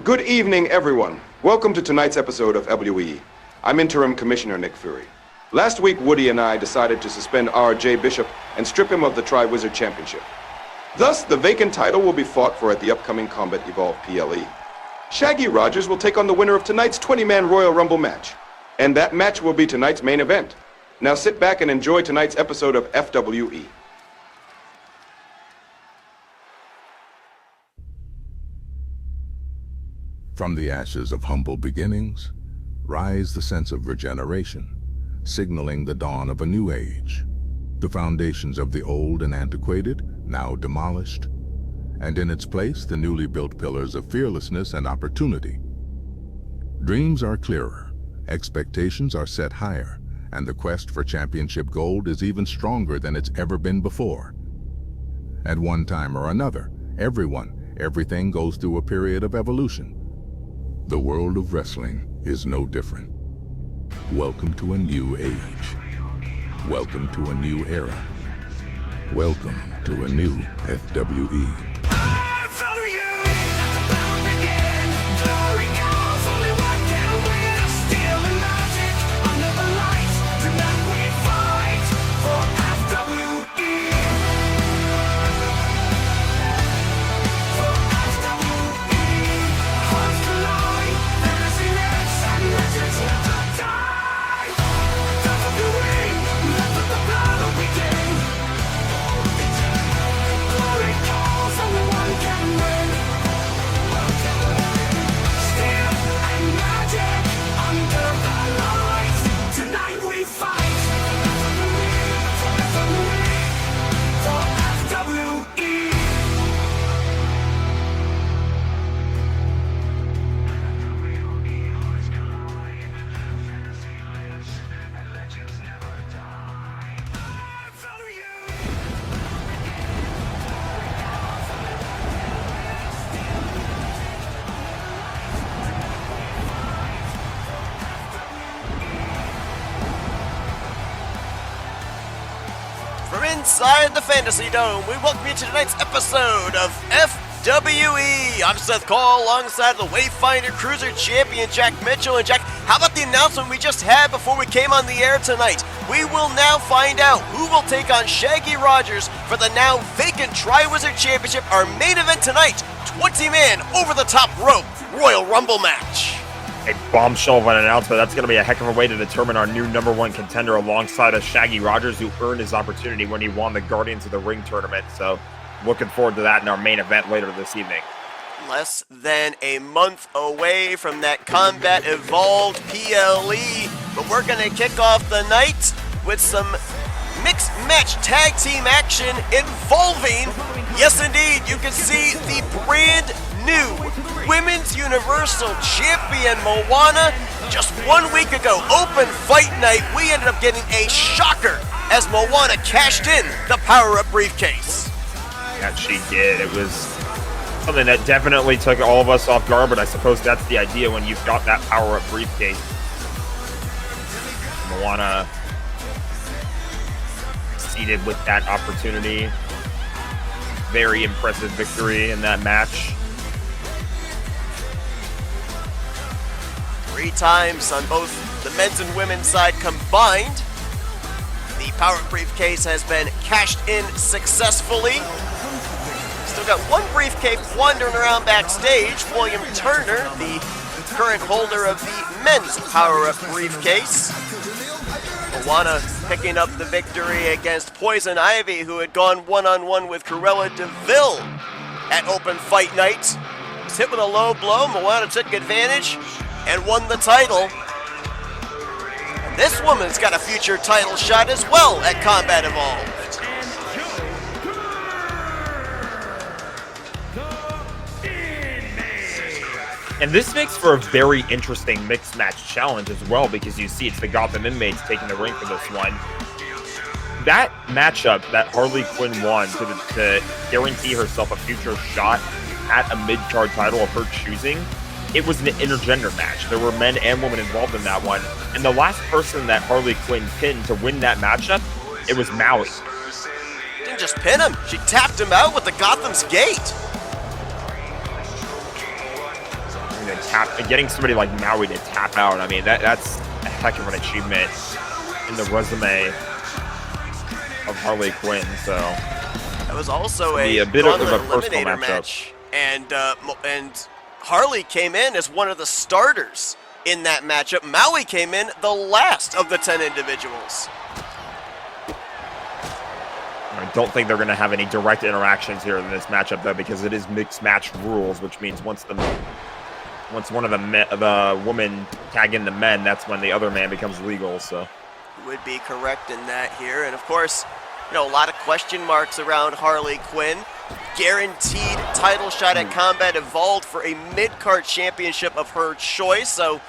Good evening, everyone. Welcome to tonight's episode of LWE. I'm Interim Commissioner Nick Fury. Last week, Woody and I decided to suspend R.J. Bishop and strip him of the Tri-Wizard Championship. Thus, the vacant title will be fought for at the upcoming Combat Evolved PLE. Shaggy Rogers will take on the winner of tonight's 20-man Royal Rumble match. And that match will be tonight's main event. Now sit back and enjoy tonight's episode of FWE. From the ashes of humble beginnings, rise the sense of regeneration, signaling the dawn of a new age. The foundations of the old and antiquated, now demolished, and in its place the newly built pillars of fearlessness and opportunity. Dreams are clearer, expectations are set higher, and the quest for championship gold is even stronger than it's ever been before. At one time or another, everything goes through a period of evolution. The world of wrestling is no different. Welcome to a new age. Welcome to a new era. Welcome to a new FWE. Inside the Fantasy Dome, we welcome you to tonight's episode of FWE. I'm Seth Cole, alongside the Wayfinder Cruiser Champion Jack Mitchell. And Jack, how about the announcement we just had before we came on the air tonight? We will now find out who will take on Shaggy Rogers for the now vacant Tri-Wizard Championship, our main event tonight, 20-man over-the-top rope Royal Rumble match. A bombshell of an announcement. That's going to be a heck of a way to determine our new number one contender alongside of Shaggy Rogers, who earned his opportunity when he won the Guardians of the Ring tournament. So looking forward to that in our main event later this evening. Less than a month away from that Combat Evolved PLE, but we're going to kick off the night with some mixed match tag team action involving, yes indeed, you can see the brand new Women's Universal Champion Moana. Just 1 week ago, Open Fight Night, we ended up getting a shocker as Moana cashed in the power-up briefcase. That she did. It was something that definitely took all of us off guard, but I suppose that's the idea when you've got that power-up briefcase. Moana seated with that opportunity. Very impressive victory in that match. 3 times on both the men's and women's side combined. The power briefcase has been cashed in successfully. Still got one briefcase wandering around backstage. William Turner, the current holder of the men's power-up briefcase. Moana picking up the victory against Poison Ivy, who had gone one-on-one with Cruella DeVille at Open Fight Night. Was hit with a low blow. Moana took advantage and won the title. And this woman's got a future title shot as well at Combat Evolved. And this makes for a very interesting mixed match challenge as well, because you see it's the Gotham Inmates taking the ring for this one. That matchup that Harley Quinn won to guarantee herself a future shot at a mid-card title of her choosing, it was an intergender match. There were men and women involved in that one. And the last person that Harley Quinn pinned to win that matchup, it was Maui. Didn't just pin him, she tapped him out with the Gotham's Gate. getting somebody like Maui to tap out. I mean, that's a heck of an achievement in the resume of Harley Quinn. So That was also a a bit of a Gauntlet personal Eliminator matchup. match, and Harley came in as one of the starters in that matchup. Maui came in the last of the 10 individuals. I don't think they're going to have any direct interactions here in this matchup, though, because it is mixed match rules, which means once one of the women tag in the men, that's when the other man becomes legal. So Would be correct in that here. And of course, a lot of question marks around Harley Quinn. Guaranteed title shot at Combat Evolved for a mid-card championship of her choice. So,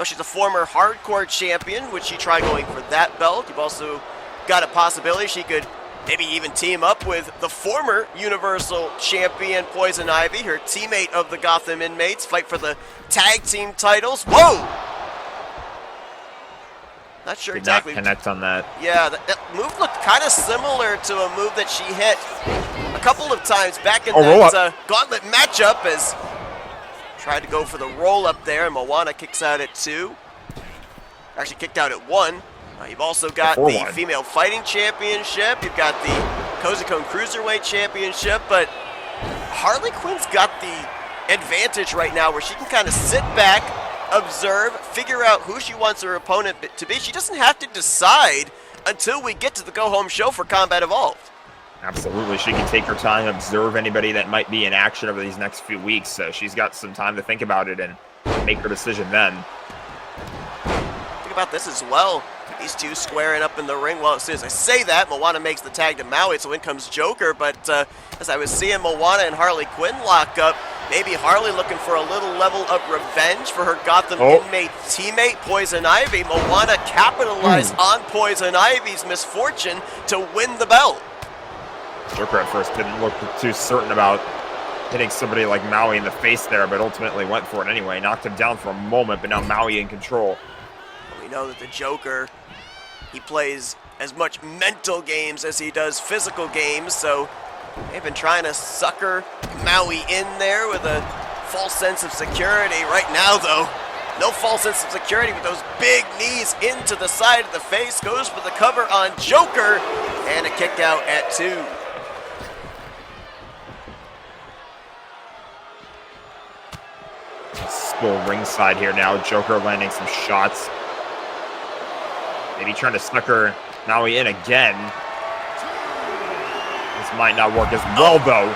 she's a former hardcore champion. Would she try going for that belt? You've also got a possibility she could maybe even team up with the former Universal Champion Poison Ivy, her teammate of the Gotham Inmates, fight for the tag team titles. Whoa! Not sure did exactly. not connect on that. Yeah, that move looked kind of similar to a move that she hit a couple of times back in that Gauntlet matchup, as tried to go for the roll up there, and Moana kicks out at 2. Actually kicked out at 1. You've also got the 4-1. Female Fighting Championship. You've got the Kozikon Cruiserweight Championship, but Harley Quinn's got the advantage right now where she can kind of sit back, observe, figure out who she wants her opponent to be. She doesn't have to decide until we get to the go-home show for Combat Evolved. Absolutely. She can take her time, observe anybody that might be in action over these next few weeks. So she's got some time to think about it and make her decision then. Think about this as well. These two squaring up in the ring. Well, as soon as I say that, Moana makes the tag to Maui, so in comes Joker. But as I was seeing Moana and Harley Quinn lock up, maybe Harley looking for a little level of revenge for her Gotham inmate teammate, Poison Ivy. Moana capitalized on Poison Ivy's misfortune to win the belt. Joker at first didn't look too certain about hitting somebody like Maui in the face there, but ultimately went for it anyway. Knocked him down for a moment, but now Maui in control. We know that the Joker, he plays as much mental games as he does physical games, so they've been trying to sucker Maui in there with a false sense of security. Right now, though, no false sense of security with those big knees into the side of the face. Goes for the cover on Joker, and a kick out at 2. Still ringside here now. Joker landing some shots. Maybe trying to sucker Maui in again. This might not work as well, though.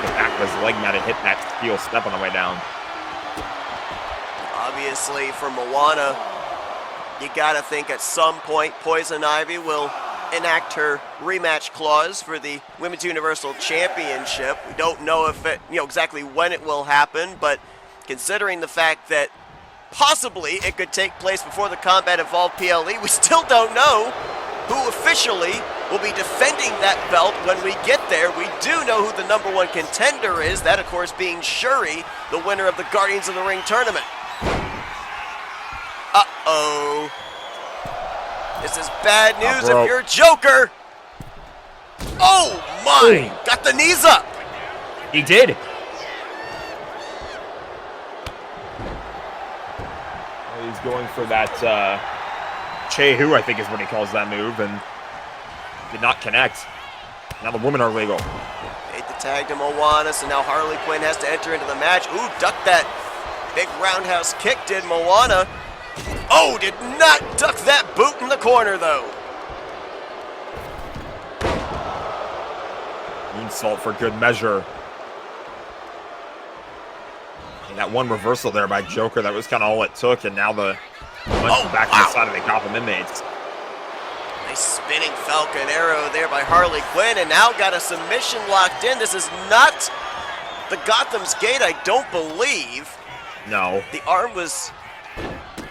The back of his leg might have hit that steel step on the way down. Obviously, for Moana, you gotta think at some point Poison Ivy will enact her rematch clause for the Women's Universal Championship. We don't know if it, exactly when it will happen, but considering the fact that possibly it could take place before the Combat Evolved PLE, we still don't know who officially will be defending that belt when we get there. We do know who the #1 contender is, that of course being Shuri, the winner of the Guardians of the Ring tournament. Uh-oh. This is bad news if you're Joker. Oh my! Ooh. Got the knees up. He did. He's going for that Chehu, I think is what he calls that move, and did not connect. Now the women are legal. Made the tag to Moana, so now Harley Quinn has to enter into the match. Ooh, ducked that big roundhouse kick, did Moana. Oh, did not duck that boot in the corner, though. Moonsault for good measure. And that one reversal there by Joker, that was kind of all it took, and now the back to the side of the Gotham Inmates. Nice spinning Falcon Arrow there by Harley Quinn, and now got a submission locked in. This is not the Gotham's Gate, I don't believe. No. The arm was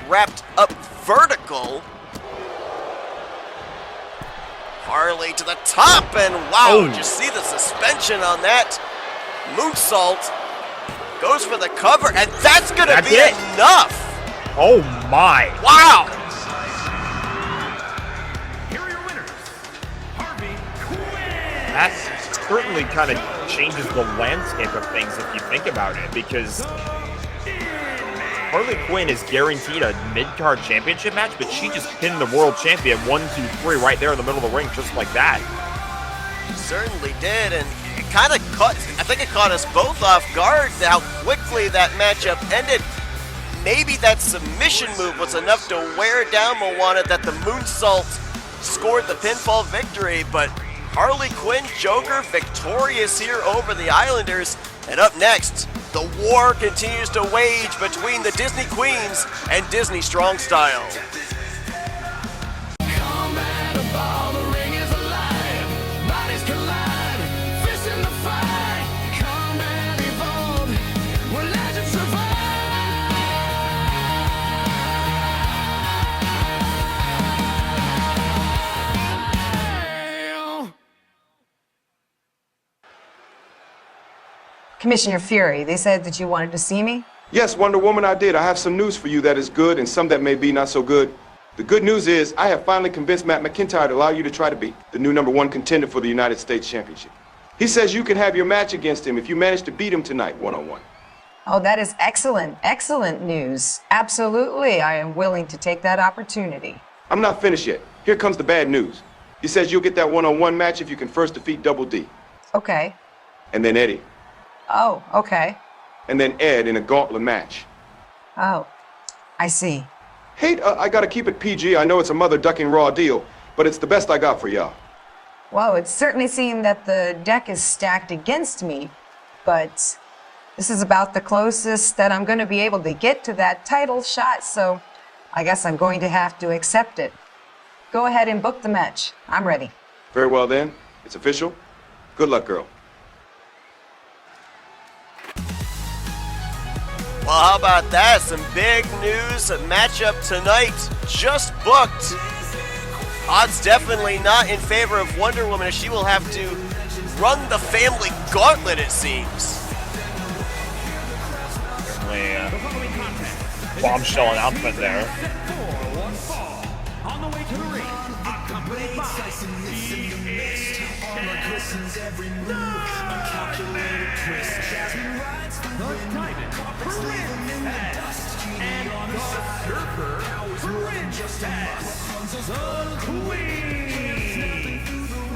wrapped up vertical. Harley to the top, and wow, did you see the suspension on that? Moonsault goes for the cover, and that's gonna be enough. Oh my. Wow. Here are your winners, Harley Quinn. That certainly kind of changes the landscape of things if you think about it, because Harley Quinn is guaranteed a mid-card championship match, but she just pinned the world champion 1, 2, 3 right there in the middle of the ring, just like that. She certainly did, and it kind of caught, I think it caught us both off guard how quickly that matchup ended. Maybe that submission move was enough to wear down Moana that the moonsault scored the pinfall victory, but Harley Quinn Joker victorious here over the Islanders. And up next, the war continues to wage between the Disney Queens and Disney Strong Style. Combat of all the ring is alive. Bodies collide, fists in the fight. Combat evolved, where legends survive. Commissioner Fury, they said that you wanted to see me? Yes, Wonder Woman, I did. I have some news for you that is good and some that may be not so good. The good news is I have finally convinced Matt McIntyre to allow you to try to be the new #1 contender for the United States Championship. He says you can have your match against him if you manage to beat him tonight, one-on-one. Oh, that is excellent, excellent news. Absolutely, I am willing to take that opportunity. I'm not finished yet. Here comes the bad news. He says you'll get that one-on-one match if you can first defeat Double D. Okay. And then Eddie. Oh, okay. And then Ed in a gauntlet match. Oh, I see. Hey, I gotta keep it PG. I know it's a mother-ducking raw deal, but it's the best I got for y'all. Well, it certainly seemed that the deck is stacked against me, but this is about the closest that I'm going to be able to get to that title shot, so I guess I'm going to have to accept it. Go ahead and book the match. I'm ready. Very well then. It's official. Good luck, girl. Well, how about that? Some big news. A matchup tonight just booked. Odds definitely not in favor of Wonder Woman, as she will have to run the family gauntlet, it seems. Certainly bombshell announcement there. On the way to the ring, accompanied by the Diamond Princess and the Surfer Princess, the Queen.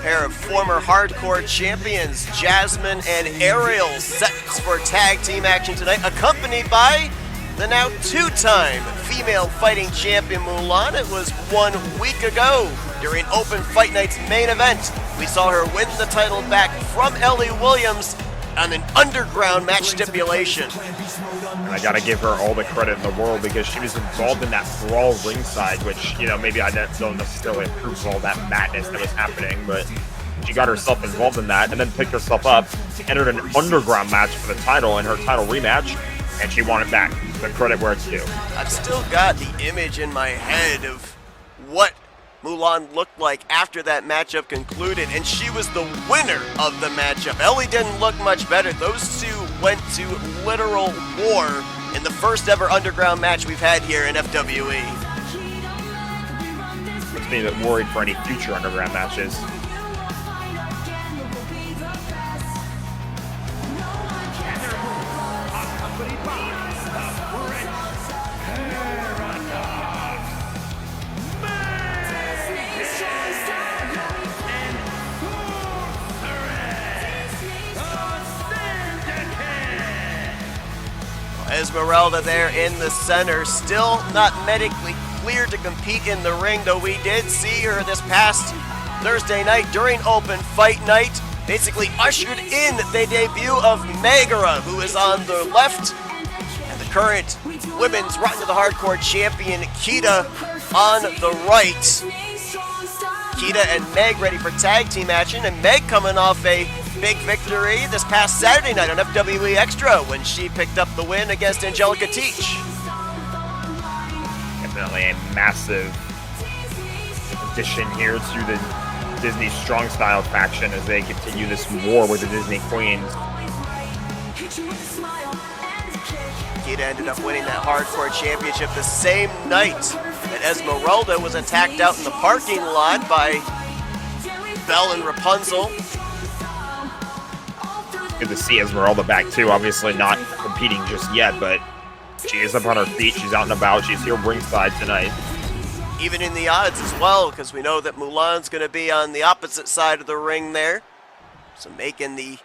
Pair of former hardcore champions, Jasmine and Ariel, set for tag team action tonight, accompanied by the now two-time female fighting champion Mulan. It was 1 week ago during Open Fight Night's main event. We saw her win the title back from Ellie Williams on an underground match stipulation. And I gotta give her all the credit in the world because she was involved in that brawl ringside, which, you know, maybe I don't necessarily approve of all that madness that was happening, but she got herself involved in that and then picked herself up, entered an underground match for the title in her title rematch, and she won it back. The credit where it's due. I've still got the image in my head of what Mulan looked like after that matchup concluded, and she was the winner of the matchup. Ellie didn't look much better. Those two went to literal war in the first ever underground match we've had here in FWE. Makes me a bit worried for any future underground matches. Esmeralda there in the center, still not medically cleared to compete in the ring, though we did see her this past Thursday night during Open Fight Night. Basically ushered in the debut of Megara, who is on the left, and the current women's Rotten to the Hardcore champion, Kita, on the right. Kita and Meg ready for tag team action, and Meg coming off a big victory this past Saturday night on FWE Extra when she picked up the win against Angelica Teach. Definitely a massive addition here to the Disney Strong Style faction as they continue this war with the Disney Queens. Kita ended up winning that hardcore championship the same night that Esmeralda was attacked out in the parking lot by Belle and Rapunzel. Good to see Esmeralda back too. Obviously not competing just yet, but She is up on her feet. She's out and about. She's here ringside tonight. Even in the odds as well, because we know that Mulan's going to be on the opposite side of the ring there. So making the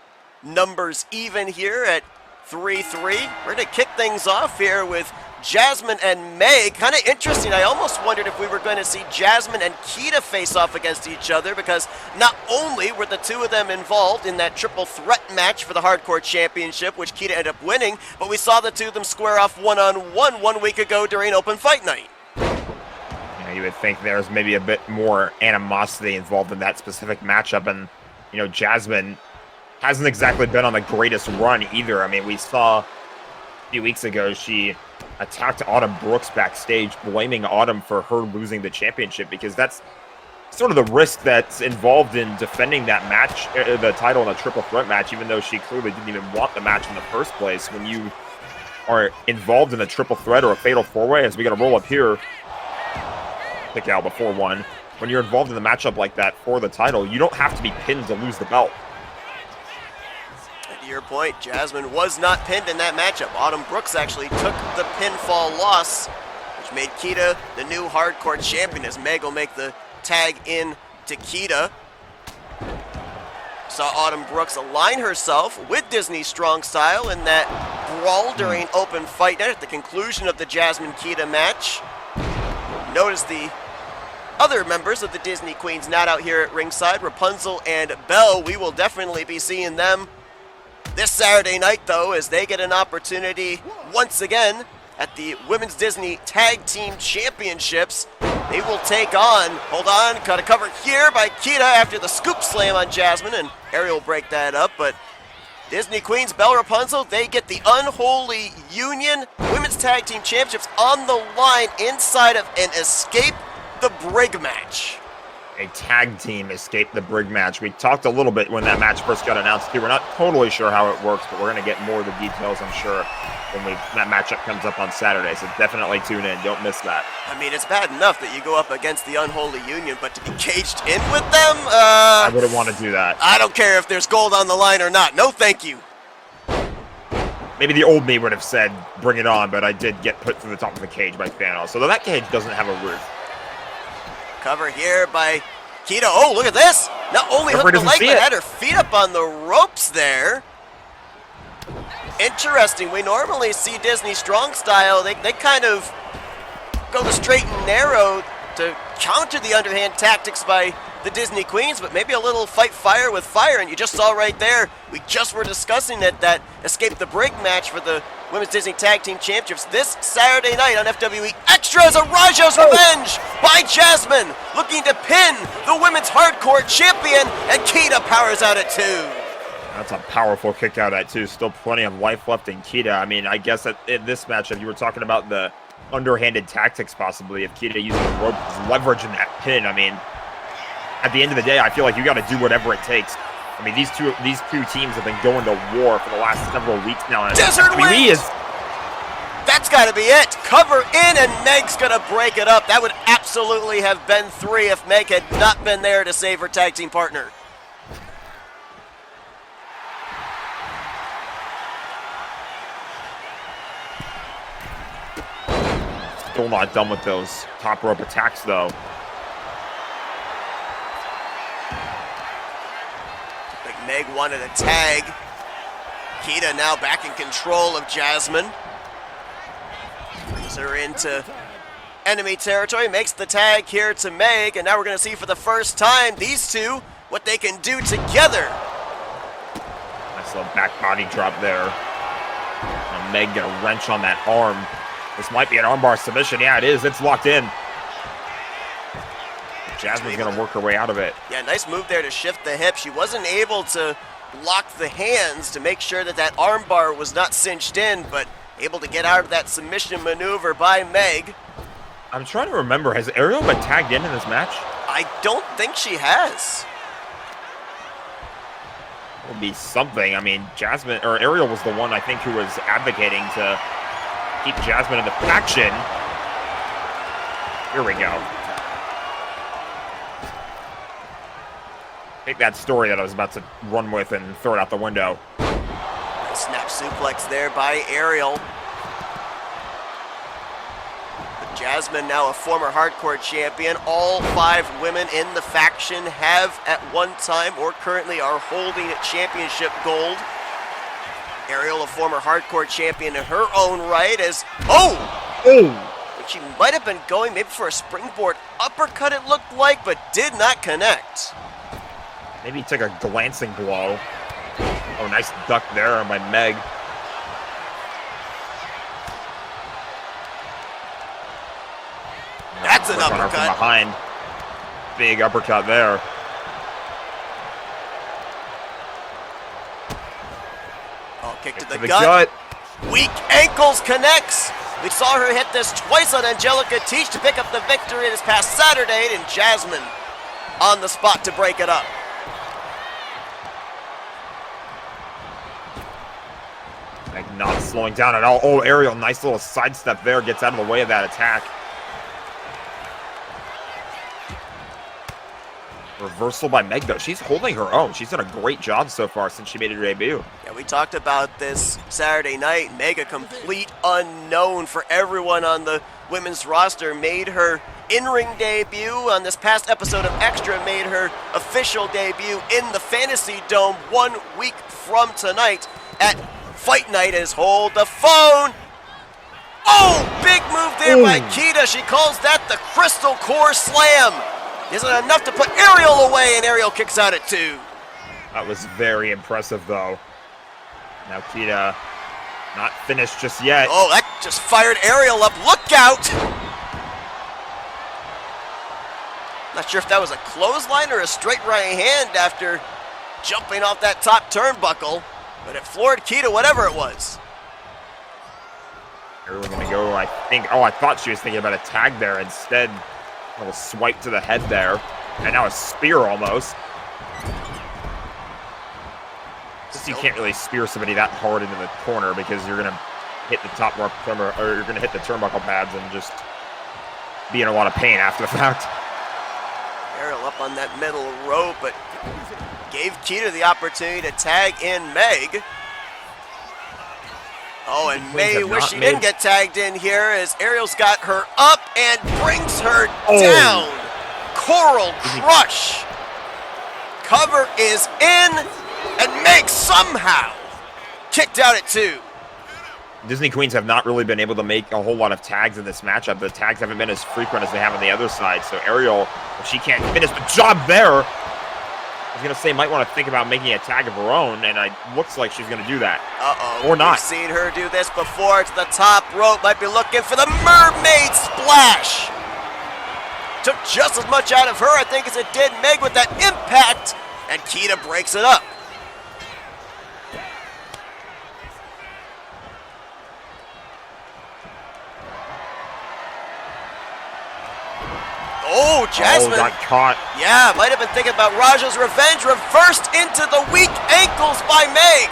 numbers even here at 3-3. We're going to kick things off here with Jasmine and Meg. Kind of interesting. I almost wondered if we were going to see Jasmine and Kita face off against each other, because not only were the two of them involved in that triple threat match for the Hardcore Championship, which Kita ended up winning, but we saw the two of them square off one-on-one 1 week ago during Open Fight Night. You would think there's maybe a bit more animosity involved in that specific matchup, and Jasmine hasn't exactly been on the greatest run either. I mean, we saw a few weeks ago she attacked Autumn Brooks backstage, blaming Autumn for her losing the championship, because that's sort of the risk that's involved in defending that match, the title in a triple threat match, even though she clearly didn't even want the match in the first place. When you are involved in a triple threat or a fatal four-way, as we got to roll up here, pick out before one. When you're involved in the matchup like that for the title, you don't have to be pinned to lose the belt. To your point, Jasmine was not pinned in that matchup. Autumn Brooks actually took the pinfall loss, which made Kita the new Hardcore Champion, as Meg will make the tag in to Kita. Saw Autumn Brooks align herself with Disney Strong Style in that brawl during Open Fight Night at the conclusion of the Jasmine-Kita match. Notice the other members of the Disney Queens not out here at ringside, Rapunzel and Belle. We will definitely be seeing them this Saturday night, though, as they get an opportunity once again at the Women's Disney Tag Team Championships. They will take on, hold on, got a cover here by Kita after the scoop slam on Jasmine, and Ariel will break that up, but Disney Queens, Belle, Rapunzel, they get the Unholy Union Women's Tag Team Championships on the line inside of an Escape the Brig match. A tag team Escape the Brig match. We talked a little bit when that match first got announced here. We're not totally sure how it works, but we're going to get more of the details, I'm sure, when that matchup comes up on Saturday. So definitely tune in. Don't miss that. I mean, it's bad enough that you go up against the Unholy Union, but to be caged in with them? I wouldn't want to do that. I don't care if there's gold on the line or not. No, thank you. Maybe the old me would have said, bring it on, but I did get put through the top of the cage by Thanos. So that cage doesn't have a roof. Cover here by Kita. Oh, look at this. Not only hooked the leg, but had her feet up on the ropes there. Interesting. We normally see Disney Strong Style. They kind of go the straight and narrow to counter the underhand tactics by the Disney Queens, but maybe a little fight fire with fire, and you just saw right there, we just were discussing that Escape the Brig match for the Women's Disney Tag Team Championships this Saturday night on FWE Extras, a Raja's Revenge by Jasmine, looking to pin the Women's Hardcore Champion, and Kita powers out at 2. That's a powerful kick out at 2. Still plenty of life left in Kita. I mean, I guess that in this matchup, you were talking about the underhanded tactics possibly of Kita using the rope as leverage in that pin. I mean, at the end of the day, I feel like you got to do whatever it takes. I mean, these two teams have been going to war for the last several weeks now. And Desert Wings! That's got to be it. Cover in, and Meg's going to break it up. That would absolutely have been 3 if Meg had not been there to save her tag team partner. Still not done with those top rope attacks, though. Meg wanted a tag. Kita now back in control of Jasmine. Brings her into enemy territory, makes the tag here to Meg, and now we're going to see for the first time these two, what they can do together. Nice little back body drop there. And Meg get a wrench on that arm. This might be an armbar submission. Yeah, it is. It's locked in. Jasmine's going to work her way out of it. Yeah, nice move there to shift the hip. She wasn't able to lock the hands to make sure that that armbar was not cinched in, but able to get out of that submission maneuver by Meg. I'm trying to remember, has Ariel been tagged in this match? I don't think she has. Will be something. I mean, Ariel was the one I think who was advocating to keep Jasmine in the faction. Here we go. Take that story that I was about to run with and throw it out the window. Nice snap suplex there by Ariel. Jasmine, now a former hardcore champion. All 5 women in the faction have at one time or currently are holding championship gold. Ariel, a former hardcore champion in her own right, as she might have been going maybe for a springboard uppercut, it looked like, but did not connect. Maybe he took a glancing blow. Oh, nice duck there by Meg. That's an Quick runner uppercut. from behind. Big uppercut there. Oh, kick to To the gut. gut. Weak ankles connects. We saw her hit this twice on Angelica Teach to pick up the victory this past Saturday, and Jasmine on the spot to break it up. Like not slowing down at all. Oh, Ariel, nice little sidestep there. Gets out of the way of that attack. Reversal by Meg, though. She's holding her own. She's done a great job so far since she made her debut. Yeah, we talked about this Saturday night. Meg, a complete unknown for everyone on the women's roster, made her in-ring debut on this past episode of Extra, made her official debut in the Fantasy Dome 1 week from tonight at Fight Night. As hold the phone. Oh, big move there by Kita. She calls that the Crystal Core Slam. Isn't enough to put Ariel away, and Ariel kicks out at 2. That was very impressive, though. Now Kita not finished just yet. Oh, that just fired Ariel up. Look out! Not sure if that was a clothesline or a straight right hand after jumping off that top turnbuckle, but it floored Kita, whatever it was. Ariel gonna go, I think. Oh, I thought she was thinking about a tag there. Instead, a little swipe to the head there. And now a spear almost. Just you can't really spear somebody that hard into the corner because you're gonna hit the top rope, or you're gonna hit the turnbuckle pads and just be in a lot of pain after the fact. Ariel up on that middle rope, but gave Kita the opportunity to tag in Meg. Oh, and May have wish not she made- didn't get tagged in here as Ariel's got her up and brings her Oh. down. Coral Crush. Cover is in, and Meg somehow kicked out at 2. Disney Queens have not really been able to make a whole lot of tags in this matchup. The tags haven't been as frequent as they have on the other side. So Ariel, if she can't finish the job there, I was going to say might want to think about making a tag of her own, and it looks like she's going to do that. Uh-oh. Or not. We've seen her do this before to the top rope. Might be looking for the mermaid splash. Took just as much out of her, I think, as it did Meg with that impact, and Kita breaks it up. Oh, Jasmine. Oh, got caught. Yeah, might have been thinking about Raja's revenge. Reversed into the weak ankles by Meg.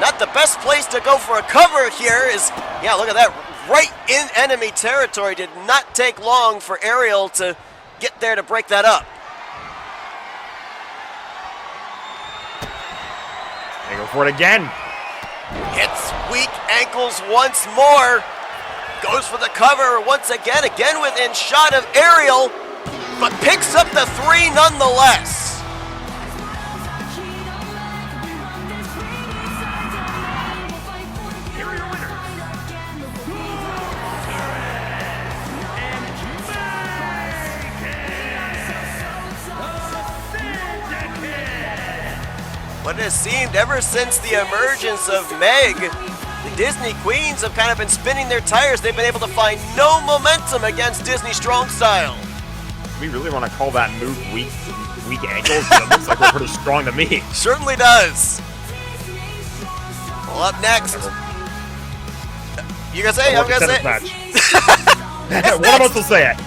Not the best place to go for a cover here is, yeah, look at that. Right in enemy territory. Did not take long for Ariel to get there to break that up. They go for it again. Hits weak ankles once more. Goes for the cover once again within shot of Ariel, but picks up the 3 nonetheless. Here are your winners. What it has seemed ever since the emergence of Meg, the Disney Queens have kind of been spinning their tires. They've been able to find no momentum against Disney Strong Style. We really want to call that move weak ankles. It looks like we're pretty strong to me. Certainly does. Well, up next. You gonna say? I'm gonna say. One of us will say it.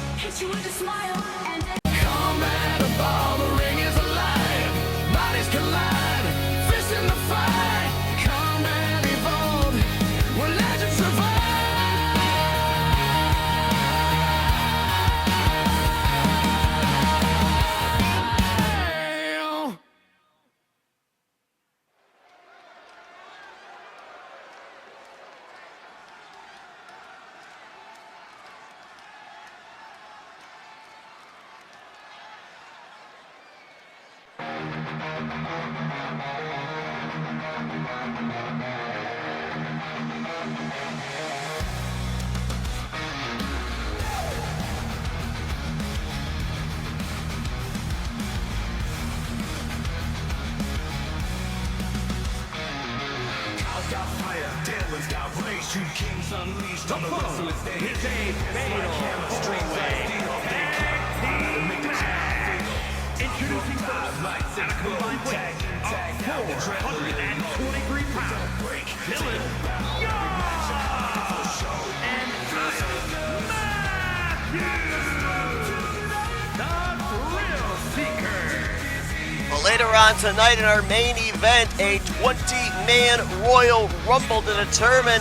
Combat above, the ring is alive. Bodies collide, fists in the fight. Combat evolved, where legends survive. Got fire, Dylan's got rage, two kings unleashed on the wrestle is day. It's a fatal introducing first at a combined weight of 423 pounds, Dylan Young and Kyle Matthews, the Thrill Seeker. Well, later on tonight in our main event, a 20-man Royal Rumble to determine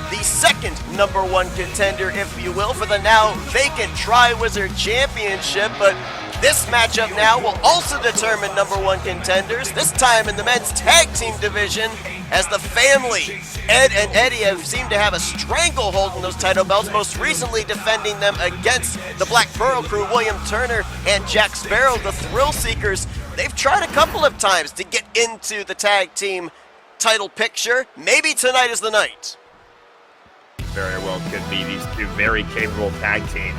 the second #1 contender, if you will, for the now vacant Tri-Wizard Championship. But this matchup now will also determine #1 contenders, this time in the men's tag team division, as the family, Ed and Eddie, have seemed to have a stranglehold in those title belts, most recently defending them against the Black Pearl crew, William Turner and Jack Sparrow, the Thrill Seekers. They've tried a couple of times to get into the tag team title picture. Maybe tonight is the night. Very well could be these two very capable tag team.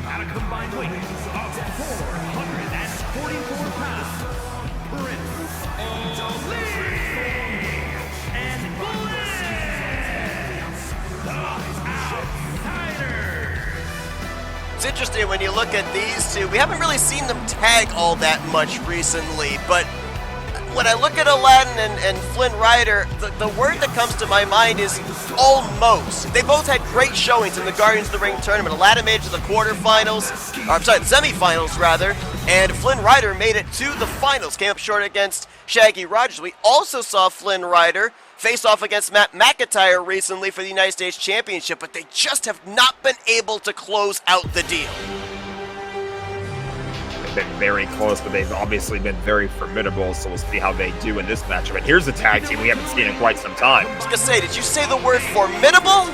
At a combined weight of 444 pounds, Prince Ali and Bliss, the Outsiders. It's interesting when you look at these two. We haven't really seen them tag all that much recently, but when I look at Aladdin and Flynn Rider, the word that comes to my mind is almost. They both had great showings in the Guardians of the Ring tournament. Aladdin made it to the quarterfinals, semifinals rather, and Flynn Rider made it to the finals, came up short against Shaggy Rogers. We also saw Flynn Rider face off against Matt McIntyre recently for the United States Championship, but they just have not been able to close out the deal. They've been very close, but they've obviously been very formidable, so we'll see how they do in this matchup. And here's a tag team we haven't seen in quite some time. I was gonna say, did you say the word formidable?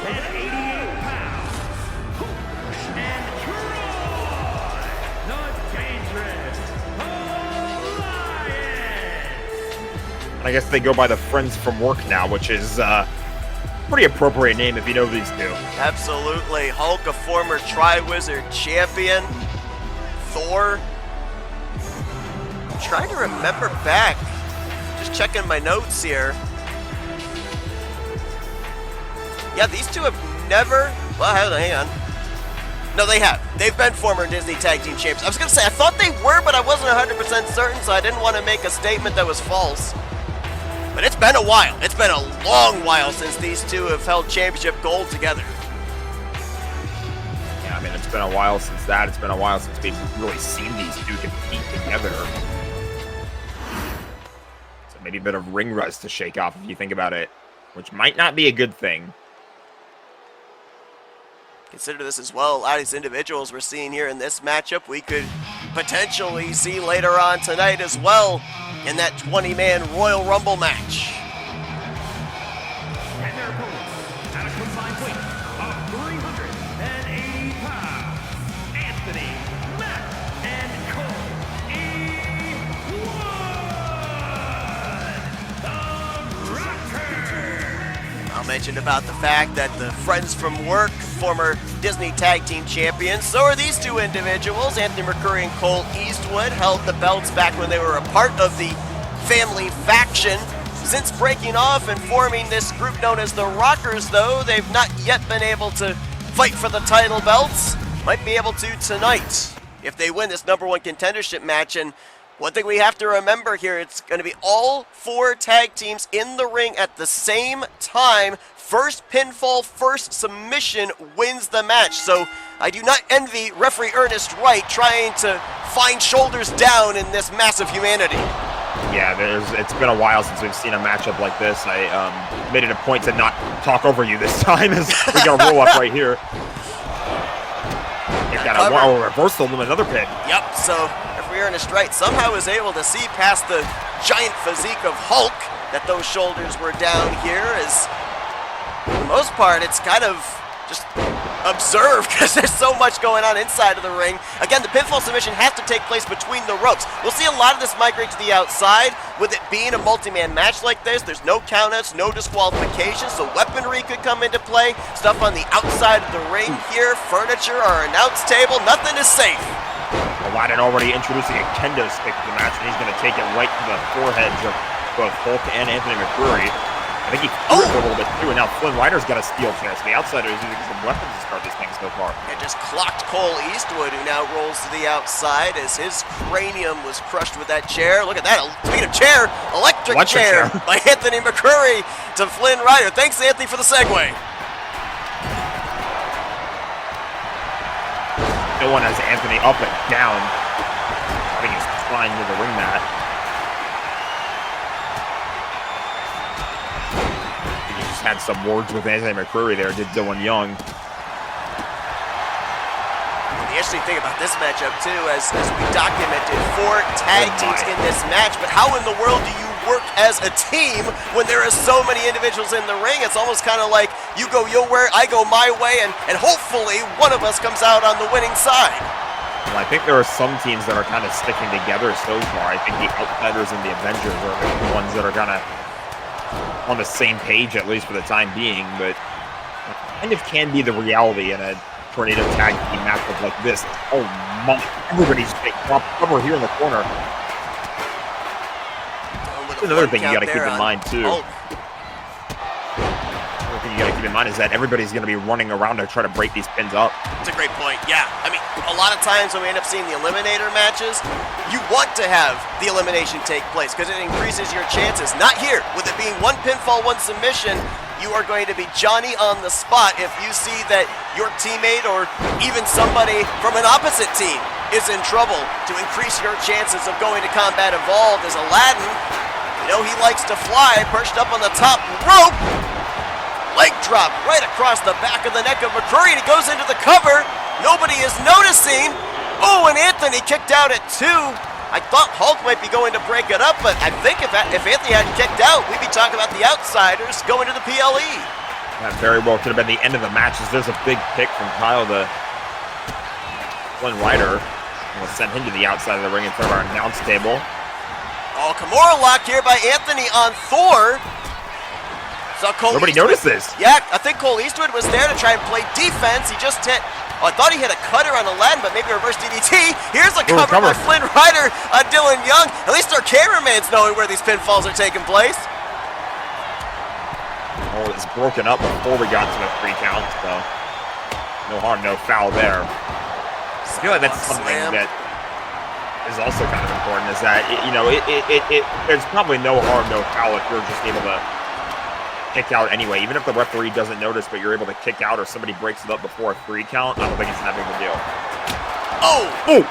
And I guess they go by the Friends from Work now, which is pretty appropriate name if you know these two. Absolutely. Hulk, a former Tri-Wizard champion. Thor. I'm trying to remember back. Just checking my notes here. Yeah, these two have never... Well, hang on. No, they have. They've been former Disney Tag Team Champions. I was going to say, I thought they were, but I wasn't 100% certain, so I didn't want to make a statement that was false. But it's been a while. It's been a long while since these two have held championship gold together. Yeah, I mean, it's been a while since that. It's been a while since we've really seen these two compete together. So maybe a bit of ring rust to shake off if you think about it, which might not be a good thing. Consider this as well. A lot of these individuals we're seeing here in this matchup, we could potentially see later on tonight as well in that 20-man Royal Rumble match. And their opponents, at a combined weight of 380 pounds, Anthony, Matt, and Cole E. Wood, the Rocker. I'll mention about the fact that the Friends from Work, former Disney Tag Team Champions, so are these two individuals. Anthony Mercury and Cole Eastwood held the belts back when they were a part of the family faction. Since breaking off and forming this group known as the Rockers, though, they've not yet been able to fight for the title belts. Might be able to tonight if they win this #1 contendership match. And one thing we have to remember here, it's going to be all 4 tag teams in the ring at the same time. First pinfall, first submission wins the match. So I do not envy referee Ernest Wright trying to find shoulders down in this mass of humanity. Yeah, it's been a while since we've seen a matchup like this. I made it a point to not talk over you this time as we got a roll up right here. If Got a reversal with another pick. Yep, so referee Ernest Wright somehow was able to see past the giant physique of Hulk that those shoulders were down here, as for the most part it's kind of just observe because there's so much going on inside of the ring. Again, the pinfall submission has to take place between the ropes. We'll see a lot of this migrate to the outside. With it being a multi-man match like this, there's no countouts, no disqualifications, so weaponry could come into play. Stuff on the outside of the ring here, furniture or announce table, nothing is safe. Aladdin already introducing a kendo stick to the match, and he's going to take it right to the foreheads of both Hulk and Anthony McCreary. I think he threw it a little bit too, and now Flynn Rider's got a steel chair, so the outsider is using some weapons to start this thing so far. It just clocked Cole Eastwood, who now rolls to the outside as his cranium was crushed with that chair. Look at that. Speaking of chair, electric chair by Anthony McCreary to Flynn Rider. Thanks, Anthony, for the segue. No one has Anthony up and down. I think he's flying to the ring mat. Had some words with Anthony McCreary there, did Dylan Young. The interesting thing about this matchup too, as we documented, 4 tag teams in this match, but how in the world do you work as a team when there are so many individuals in the ring? It's almost kind of like you go your way, I go my way, and hopefully one of us comes out on the winning side. Well, I think there are some teams that are kind of sticking together so far. I think the Outsiders and the Avengers are the ones that are kind of on the same page, at least for the time being, but kind of can be the reality in a tornado tag team matchup like this. Oh my, everybody's big cover here in the corner. That's another thing you got to keep in mind too. Another thing you got to keep in mind is that everybody's going to be running around to try to break these pins up. That's a great point. Yeah, I mean, a lot of times when we end up seeing the Eliminator matches, you want to have the elimination take place because it increases your chances. Not here. With it being 1 pinfall, 1 submission, you are going to be Johnny on the spot if you see that your teammate or even somebody from an opposite team is in trouble, to increase your chances of going to Combat Evolved. As Aladdin, you know he likes to fly, perched up on the top rope. Leg drop right across the back of the neck of McCreary, and he goes into the cover. Nobody is noticing. Oh, and Anthony kicked out at 2. I thought Hulk might be going to break it up, but I think if Anthony hadn't kicked out, we'd be talking about the Outsiders going to the PLE. That very well could have been the end of the match, as there's a big pick from Kyle to Flynn Rider. We'll send him to the outside of the ring in front of our announce table. Oh, Kimura lock here by Anthony on Thor. Nobody noticed this. Yeah, I think Cole Eastwood was there to try and play defense. He just hit, I thought he hit a cutter on Aladdin, but maybe a reverse DDT. Here's a cover by Flynn Rider on Dylan Young. At least our cameraman's knowing where these pinfalls are taking place. Oh, it's broken up before we got to the 3 count, so no harm, no foul there. I feel like that's something that is also kind of important, is that, there's probably no harm, no foul if you're just able to kick out anyway. Even if the referee doesn't notice, but you're able to kick out or somebody breaks it up before a 3 count, I don't think it's that big of a deal. Oh!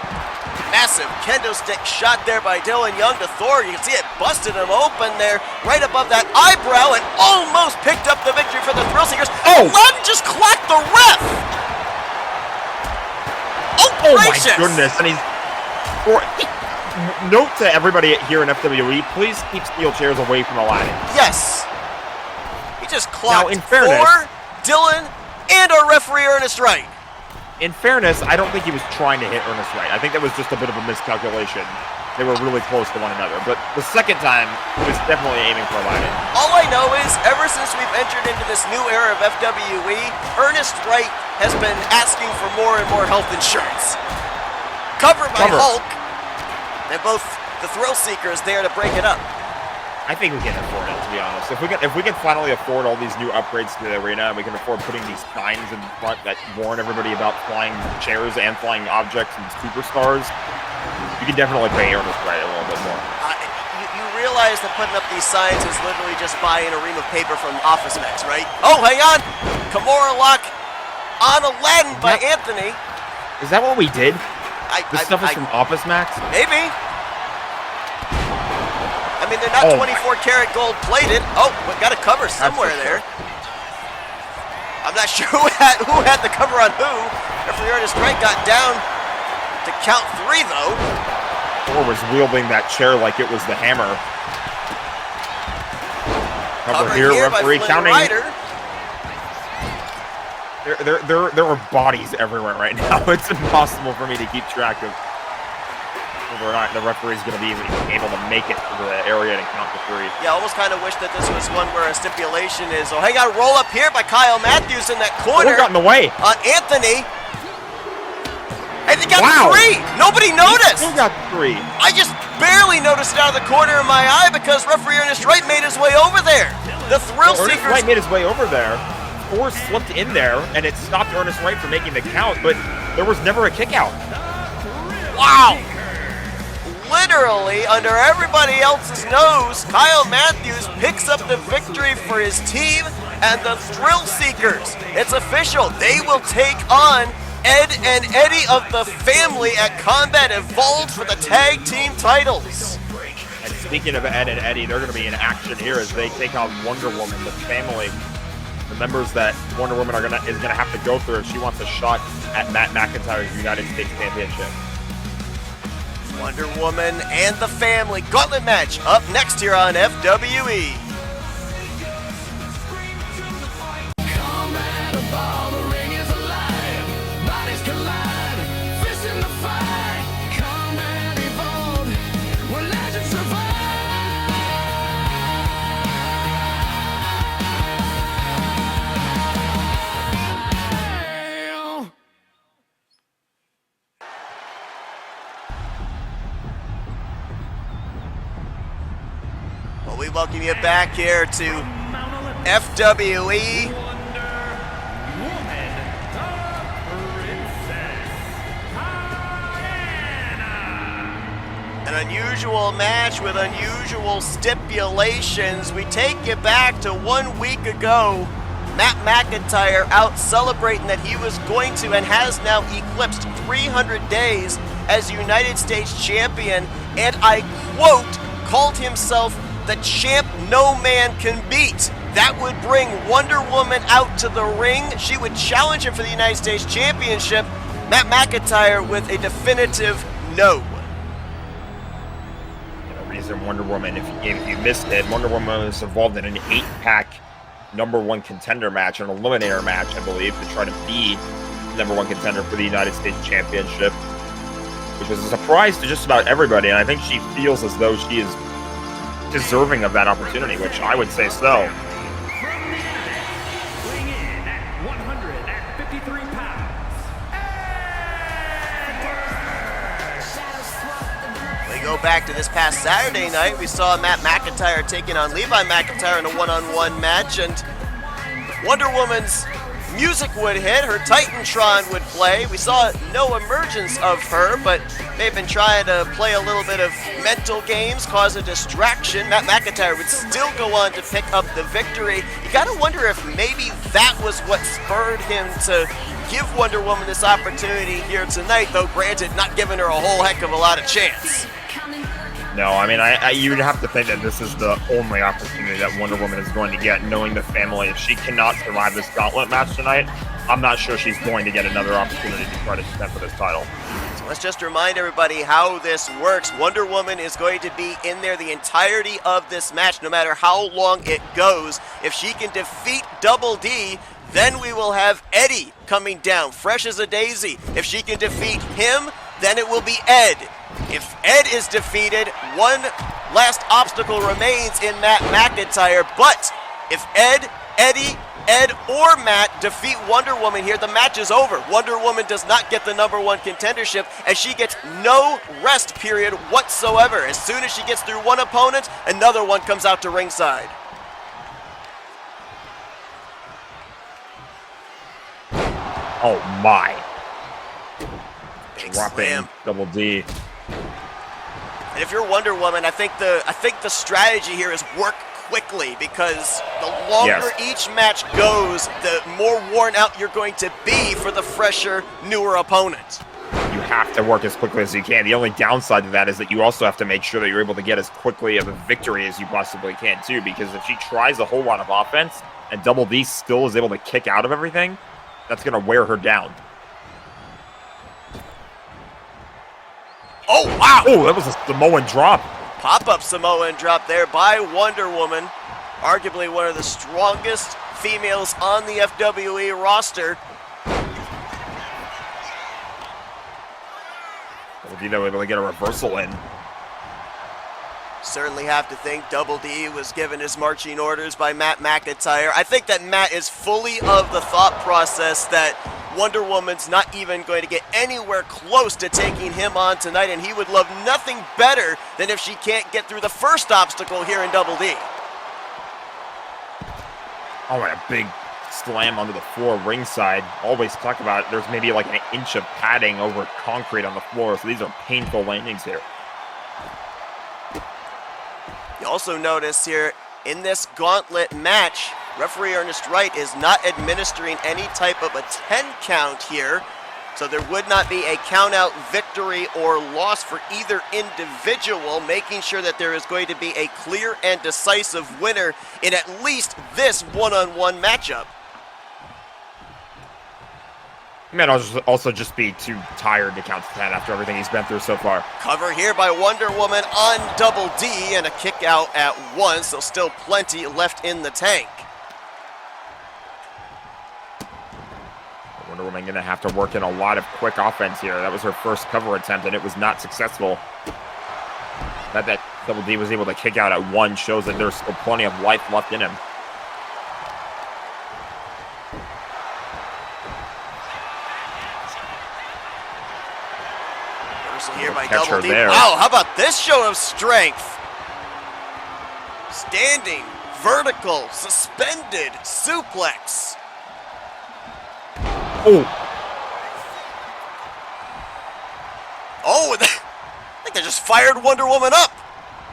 Massive kendo stick shot there by Dylan Young to Thor. You can see it busted him open there, right above that eyebrow, and almost picked up the victory for the Thrill Seekers. Oh! Aladdin just clocked the ref! Oh my goodness, and he's... Note to everybody here in FWE, please keep steel chairs away from Aladdin. Yes! He just clocked now, in fairness, Thor, Dylan, and our referee Ernest Wright. In fairness, I don't think he was trying to hit Ernest Wright. I think that was just a bit of a miscalculation. They were really close to one another. But the second time, he was definitely aiming for Aladdin. All I know is, ever since we've entered into this new era of FWE, Ernest Wright has been asking for more and more health insurance. Cover by Hulk, and both the Thrill Seekers there to break it up. I think we can afford it, to be honest. If we can finally afford all these new upgrades to the arena, and we can afford putting these signs in front that warn everybody about flying chairs and flying objects and superstars, you can definitely pay Ernest Wright a little bit more. You realize that putting up these signs is literally just buying a ream of paper from Office Max, right? Oh, hang on! Kimura lock on Aladdin by Anthony. Is that what we did? This stuff is from Office Max? Maybe. I mean, they're not 24 karat gold plated. Oh, we've got a cover somewhere there. I'm not sure who had the cover on who. Referee Ernest Wright got down to count 3, though. Thor was wielding that chair like it was the hammer. Cover here, by referee Flynn counting. Rider. There are bodies everywhere right now. It's impossible for me to keep track of whether or not the referee's going to be able to make it to the area and count to 3. Yeah, almost kind of wish that this was one where a stipulation is, oh, hey, got a roll up here by Kyle Matthews in that corner. Thor got in the way. On Anthony. And he got Wow. 3. Nobody noticed. Thor got 3. I just barely noticed it out of the corner of my eye because referee Ernest Wright made his way over there. The Thrill Ernest Seekers. Wright made his way over there. Thor slipped in there, and it stopped Ernest Wright from making the count, but there was never a kick out. Wow. Literally, under everybody else's nose, Kyle Matthews picks up the victory for his team and the Thrill Seekers. It's official. They will take on Ed and Eddie of the family at Combat Evolved for the tag team titles. And speaking of Ed and Eddie, they're going to be in action here as they take on Wonder Woman, the family. The members that Wonder Woman is gonna have to go through if she wants a shot at Matt McIntyre's United States Championship. Wonder Woman and the family gauntlet match up next here on FWE. Combat Evolved, the ring is alive. Bodies collide, fists in the fight. Combat Evolved, where legends survive. Well, we welcome you back here to FWE. An unusual match with unusual stipulations. We take you back to 1 week ago. Matt McIntyre out celebrating that he was going to and has now eclipsed 300 days as United States champion, and I quote, called himself the champ no man can beat. That would bring Wonder Woman out to the ring. She would challenge him for the United States Championship. Matt McIntyre with a definitive no. The reason Wonder Woman, if you missed it, Wonder Woman was involved in an 8-pack #1 contender match, an eliminator match, I believe, to try to be #1 contender for the United States Championship, which was a surprise to just about everybody, and I think she feels as though she is deserving of that opportunity, which I would say so. Weighing in at 153 pounds. We go back to this past Saturday night. We saw Matt McIntyre taking on Levi McIntyre in a one-on-one match, and Wonder Woman's music would hit, her Titantron would play. We saw no emergence of her, but they've been trying to play a little bit of mental games, cause a distraction. Matt McIntyre would still go on to pick up the victory. You gotta wonder if maybe that was what spurred him to give Wonder Woman this opportunity here tonight, though granted, not giving her a whole heck of a lot of chance. No, I mean, you would have to think that this is the only opportunity that Wonder Woman is going to get, knowing the family. If she cannot survive this gauntlet match tonight, I'm not sure she's going to get another opportunity to try to contend for this title. So let's just remind everybody how this works. Wonder Woman is going to be in there the entirety of this match, no matter how long it goes. If she can defeat Double D, then we will have Eddie coming down, fresh as a daisy. If she can defeat him, then it will be Ed. If Ed is defeated, one last obstacle remains in Matt McIntyre. But if Ed, Eddie, Ed, or Matt defeat Wonder Woman here, the match is over. Wonder Woman does not get the #1 contendership, and she gets no rest period whatsoever. As soon as she gets through one opponent, another one comes out to ringside. Oh my. Big Dropping slam. Double D. And if you're Wonder Woman, I think the strategy here is work quickly, because the longer each match goes, the more worn out you're going to be for the fresher, newer opponent. You have to work as quickly as you can. The only downside to that is that you also have to make sure that you're able to get as quickly of a victory as you possibly can too, because if she tries a whole lot of offense and Double D still is able to kick out of everything, that's going to wear her down. Oh, wow! Oh, that was a Samoan drop. Pop-up Samoan drop there by Wonder Woman. Arguably one of the strongest females on the FWE roster. Double D able to get a reversal in. Certainly have to think Double D was given his marching orders by Matt McIntyre. I think that Matt is fully of the thought process that Wonder Woman's not even going to get anywhere close to taking him on tonight, and he would love nothing better than if she can't get through the first obstacle here in Double D. Oh, and a big slam onto the floor ringside. Always talk about there's maybe like an inch of padding over concrete on the floor, so these are painful landings here. You also notice here in this gauntlet match, referee Ernest Wright is not administering any type of a 10 count here, so there would not be a count out victory or loss for either individual, making sure that there is going to be a clear and decisive winner in at least this one-on-one matchup. He might also just be too tired to count to 10 after everything he's been through so far. Cover here by Wonder Woman on Double D and a kick out at once, so still plenty left in the tank. Wonder Woman going to have to work in a lot of quick offense here. That was her first cover attempt, and it was not successful. That Double D was able to kick out at one shows that there's still plenty of life left in him. Reversal here by Catch her Double D. there. Wow, how about this show of strength? Standing, vertical, suspended, suplex. Oh, Oh, I think they just fired Wonder Woman up.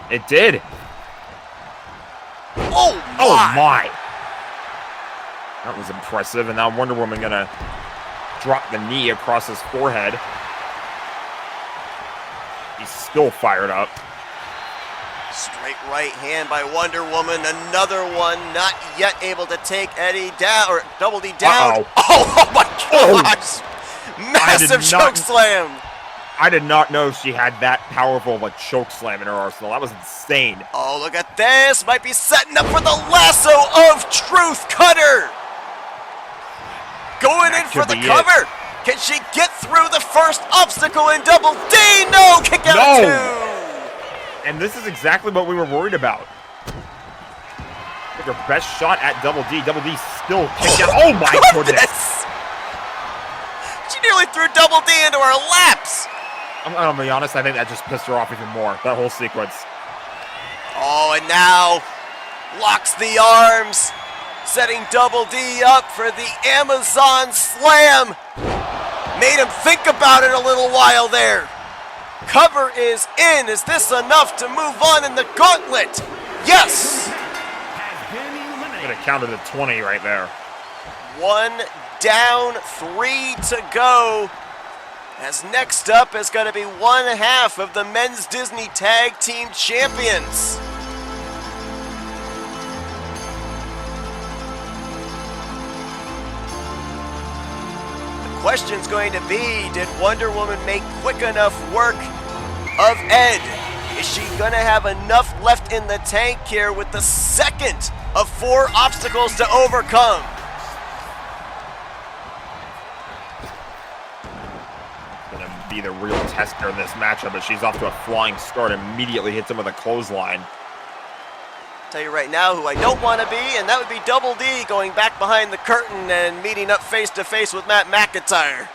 it did. Oh, my. Oh, my. That was impressive, and now Wonder Woman going to drop the knee across his forehead. He's still fired up. Straight right hand by Wonder Woman. Another one not yet able to take Eddie down, or Double D down. Uh-oh. Oh my Oh. gosh. Massive choke slam. I did not know she had that powerful of a choke slam in her arsenal. That was insane. Oh, look at this. Might be setting up for the lasso of Truth Cutter. Going in for the could be cover. Can she get through the first obstacle in Double D? No, kick out No. two. And this is exactly what we were worried about. Took her best shot at Double D. Double D still kicked out. Oh my goodness. She nearly threw Double D into her laps. I'm gonna be honest, I think that just pissed her off even more, that whole sequence. Oh, and now locks the arms, setting Double D up for the Amazon Slam. Made him think about it a little while there. Cover is in. Is this enough to move on in the gauntlet? Yes. Gonna counter the 20 right there. One down, 3 to go. As next up is going to be one half of the Men's Disney Tag Team Champions. The question's going to be, did Wonder Woman make quick enough work of Ed? Is she going to have enough left in the tank here with the second of 4 obstacles to overcome? Be the real tester in this matchup, but she's off to a flying start. Immediately hits him with a clothesline. Tell you right now who I don't want to be, and that would be Double D going back behind the curtain and meeting up face to face with Matt McIntyre.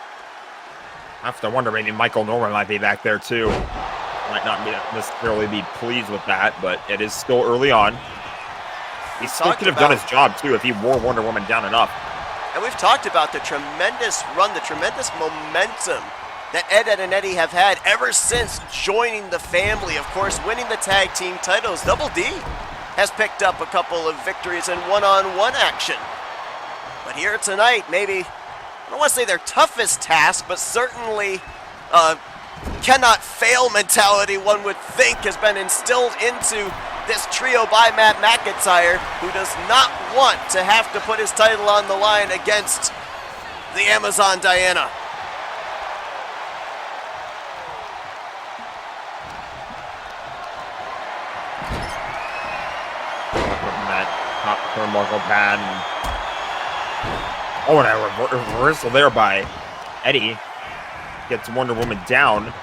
I have to wonder, maybe Michael Norman might be back there too. Might not necessarily be pleased with that, but it is still early on. He still could have done his job too if he wore Wonder Woman down enough. And we've talked about the tremendous run, the tremendous momentum that Ed, Ed and Eddie have had ever since joining the family. Of course, winning the tag team titles. Double D has picked up a couple of victories in one-on-one action. But here tonight, maybe, I don't want to say their toughest task, but certainly cannot fail mentality, one would think, has been instilled into this trio by Matt McIntyre, who does not want to have to put his title on the line against the Amazon Diana. top turnbuckle pad. Oh, and a reversal there by Eddie. Gets Wonder Woman down.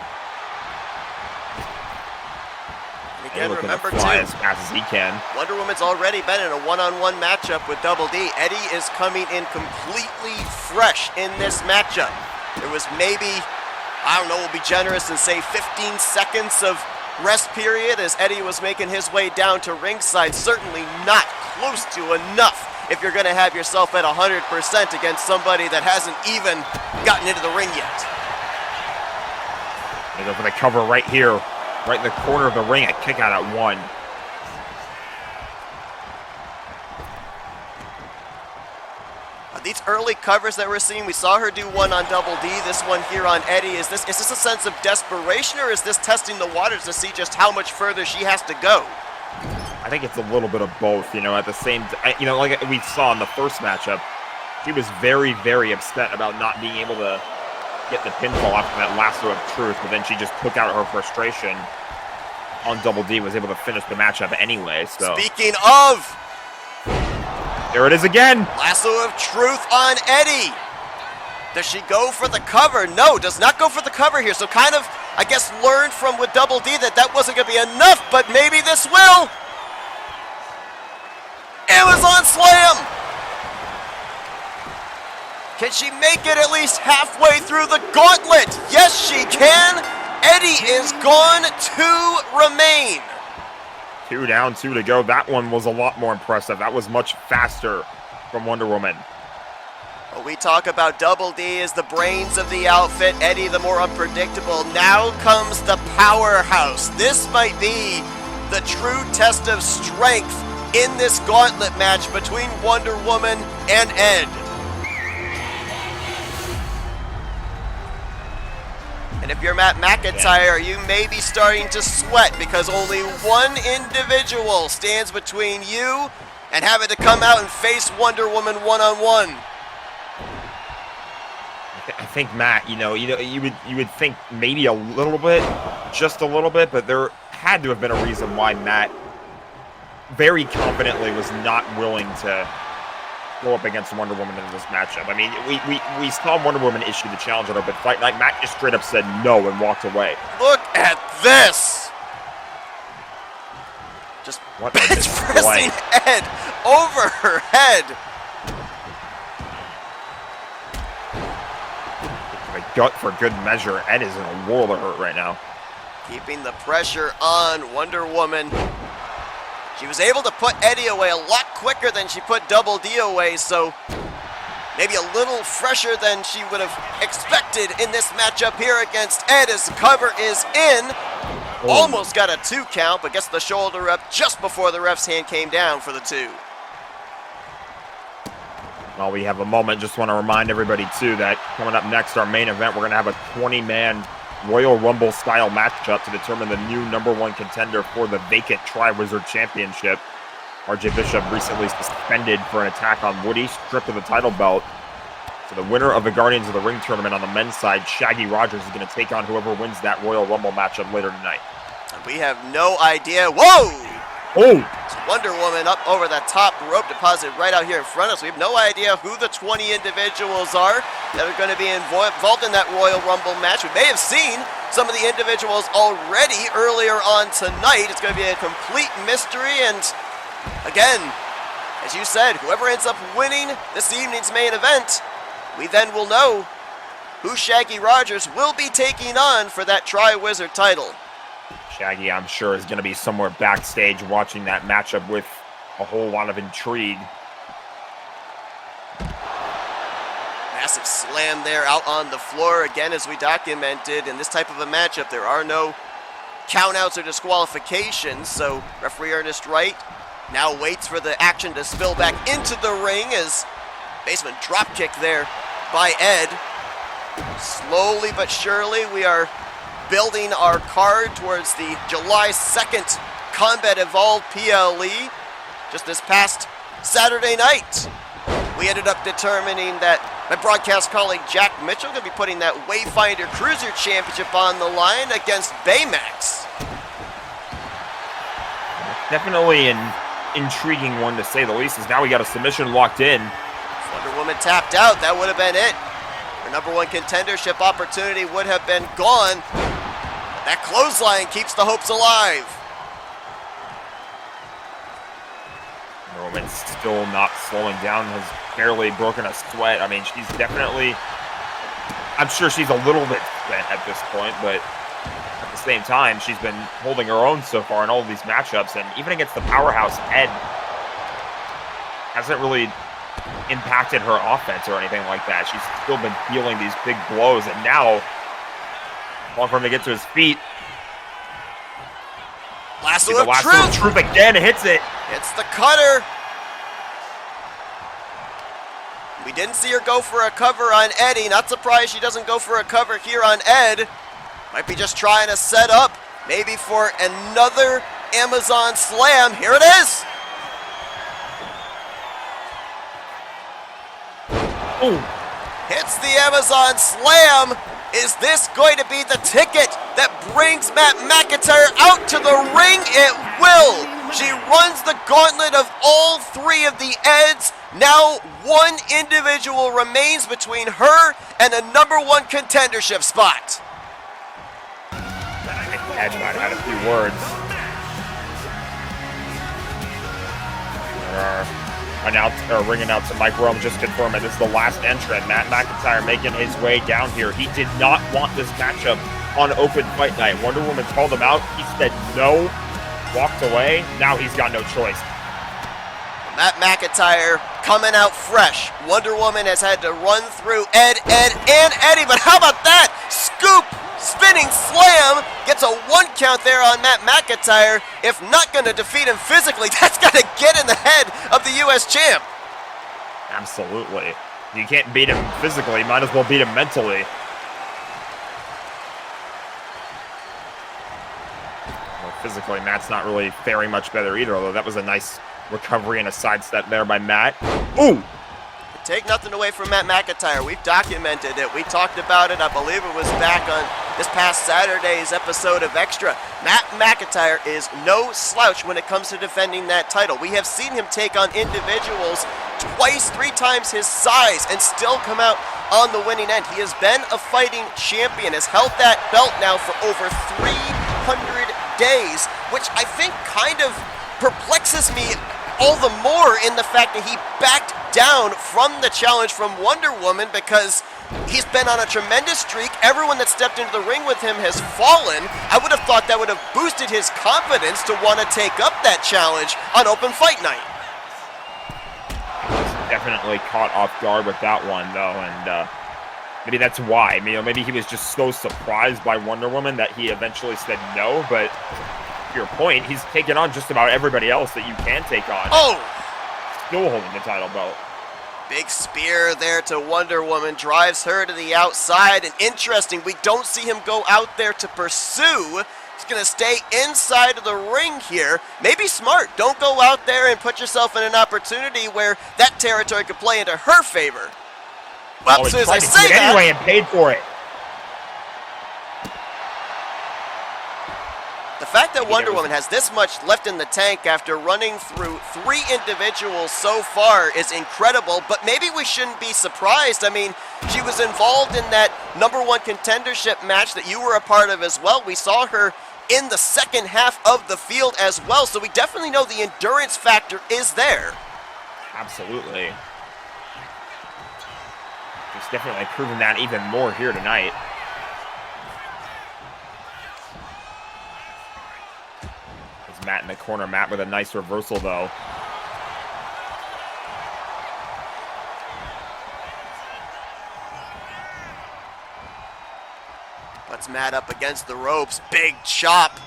Again, Looking remember to fly too, as fast as he can. Wonder Woman's already been in a one-on-one matchup with Double D. Eddie is coming in completely fresh in this matchup. There was maybe, I don't know, we'll be generous and say 15 seconds of rest period as Eddie was making his way down to ringside. Certainly not close to enough if you're going to have yourself at 100% against somebody that hasn't even gotten into the ring yet. They go for the cover right here. Right in the corner of the ring, a kick out at 1. These early covers that we're seeing, we saw her do one on Double D, this one here on Eddie. Is this a sense of desperation, or is this testing the waters to see just how much further she has to go? I think it's a little bit of both, at the same like we saw in the first matchup, she was very, very upset about not being able to get the pinfall after that lasso of truth, but then she just took out her frustration on Double D, was able to finish the matchup anyway. So Speaking of, there it is again. lasso of truth on Eddie. Does she go for the cover? No, does not go for the cover here. So kind of, I guess, learned from with Double D that wasn't going to be enough, but maybe this will. Amazon Slam. Can she make it at least halfway through the gauntlet? Yes, she can. Eddie is gone, 2 remain. 2 down, 2 to go. That one was a lot more impressive. That was much faster from Wonder Woman. Well, we talk about Double D as the brains of the outfit, Eddie the more unpredictable. Now comes the powerhouse. This might be the true test of strength in this gauntlet match between Wonder Woman and Ed. And if you're Matt McIntyre, you may be starting to sweat because only one individual stands between you and having to come out and face Wonder Woman one-on-one. I think Matt, you would think maybe a little bit, just a little bit, but there had to have been a reason why Matt very confidently was not willing to go up against Wonder Woman in this matchup. I mean, we saw Wonder Woman issue the challenge at her, but Fight Night, Matt just straight up said no and walked away. Look at this! Just What a bench display. pressing Ed over her head. The gut for good measure. Ed is in a world of hurt right now. Keeping the pressure on Wonder Woman. She was able to put Eddie away a lot quicker than she put Double D away, so maybe a little fresher than she would have expected in this matchup here against Ed as the cover is in. Almost got a 2 count, but gets the shoulder up just before the ref's hand came down for the 2. While we have a moment, just want to remind everybody, too, that coming up next, our main event, we're going to have a 20-man Royal Rumble-style matchup to determine the new #1 contender for the vacant Tri-Wizard Championship. RJ Bishop recently suspended for an attack on Woody, stripped of the title belt. So the winner of the Guardians of the Ring tournament on the men's side, Shaggy Rogers, is going to take on whoever wins that Royal Rumble matchup later tonight. We have no idea. Whoa! Oh! Wonder Woman up over the top rope deposit right out here in front of us. We have no idea who the 20 individuals are that are going to be involved in that Royal Rumble match. We may have seen some of the individuals already earlier on tonight. It's going to be a complete mystery, and again, as you said, whoever ends up winning this evening's main event, we then will know who Shaggy Rogers will be taking on for that Tri-Wizard title. Shaggy, I'm sure, is going to be somewhere backstage watching that matchup with a whole lot of intrigue. Massive slam there out on the floor. Again, as we documented, in this type of a matchup, there are no countouts or disqualifications, so referee Ernest Wright now waits for the action to spill back into the ring as basement dropkick there by Ed. Slowly but surely, we are building our card towards the July 2nd Combat Evolved PLE. Just this past Saturday night, we ended up determining that my broadcast colleague Jack Mitchell going to be putting that Wayfinder Cruiser Championship on the line against Baymax. Definitely an intriguing one to say the least, is now we got a submission locked in. Wonder Woman tapped out. That would have been it. Her #1 contendership opportunity would have been gone. That clothesline keeps the hopes alive. Wonder Woman's still not slowing down, has barely broken a sweat. I mean, she's definitely, I'm sure she's a little bit spent at this point, but at the same time, she's been holding her own so far in all of these matchups, and even against the powerhouse Ed, hasn't really impacted her offense or anything like that. She's still been dealing these big blows, and now, long for him to get to his feet. Lasso The of lasso of truth. truth again hits it. It's the cutter. We didn't see her go for a cover on Eddie. Not surprised she doesn't go for a cover here on Ed. Might be just trying to set up, maybe for another Amazon slam. Here it is. Ooh. Hits the Amazon slam. Is this going to be the ticket that brings Matt McIntyre out to the ring? It will. She runs the gauntlet of all three of the Eds. Now one individual remains between her and a #1 contendership spot. Ed might have had a few words. Ring announcer Mike Rome just confirming this is the last entrant. Matt McIntyre making his way down here. He did not want this matchup on Open Fight Night. Wonder Woman called him out. He said no, walked away. Now he's got no choice. Matt McIntyre coming out fresh. Wonder Woman has had to run through Ed, and Eddie, but how about that? Scoop, spinning slam, gets a 1 count there on Matt McIntyre. If not going to defeat him physically, that's got to get in the head of the U.S. champ. Absolutely. You can't beat him physically, you might as well beat him mentally. Well, physically, Matt's not really faring much better either, although that was a nice recovery and a sidestep there by Matt. Ooh! Take nothing away from Matt McIntyre. We've documented it. We talked about it. I believe it was back on this past Saturday's episode of Extra. Matt McIntyre is no slouch when it comes to defending that title. We have seen him take on individuals twice, 3 times his size and still come out on the winning end. He has been a fighting champion, has held that belt now for over 300 days, which I think kind of perplexes me all the more in the fact that he backed down from the challenge from Wonder Woman, because he's been on a tremendous streak. Everyone that stepped into the ring with him has fallen. I would have thought that would have boosted his confidence to want to take up that challenge on Open Fight Night. Definitely caught off guard with that one, though, and maybe that's why. Maybe he was just so surprised by Wonder Woman that he eventually said no, but to your point, he's taken on just about everybody else that you can take on. Oh! Still holding the title belt. Big spear there to Wonder Woman, drives her to the outside, and interesting, we don't see him go out there to pursue. He's going to stay inside of the ring here. Maybe smart. Don't go out there and put yourself in an opportunity where that territory could play into her favor. Well, as soon as I say that, anyway and paid for it. the fact that Wonder Woman has this much left in the tank after running through 3 individuals so far is incredible, but maybe we shouldn't be surprised. I mean, she was involved in that #1 contendership match that you were a part of as well. We saw her in the second half of the field as well, so we definitely know the endurance factor is there. Absolutely. He's definitely proven that even more here tonight. Matt in the corner. Matt with a nice reversal, though. Puts Matt up against the ropes. Big chop.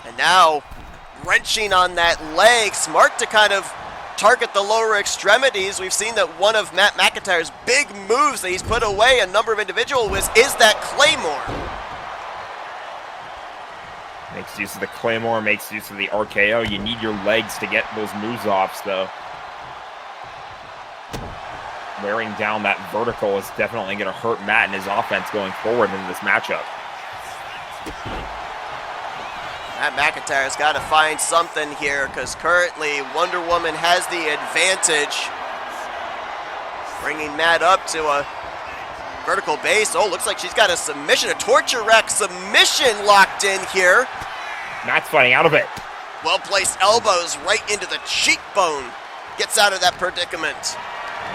And now wrenching on that leg. Smart to kind of target the lower extremities. We've seen that one of Matt McIntyre's big moves that he's put away a number of individuals with is that Claymore. Makes use of the Claymore, makes use of the RKO. You need your legs to get those moves off, though. Wearing down that vertical is definitely going to hurt Matt and his offense going forward into this matchup. Matt McIntyre's got to find something here because currently Wonder Woman has the advantage. Bringing Matt up to a vertical base. Oh, looks like she's got a submission, a torture rack submission locked in here. Matt's fighting out of it. Well-placed elbows right into the cheekbone. Gets out of that predicament.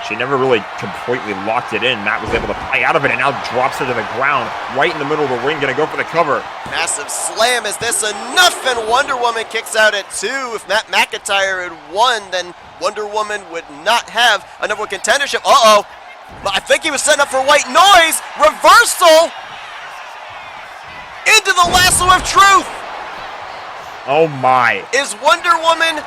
She never really completely locked it in. Matt was able to fight out of it and now drops her to the ground right in the middle of the ring, gonna go for the cover. Massive slam. Is this enough? And Wonder Woman kicks out at 2. If Matt McIntyre had won, then Wonder Woman would not have a number 1 contendership. Uh-oh. But I think he was setting up for white noise. Reversal into the lasso of truth. Oh my. Is Wonder Woman...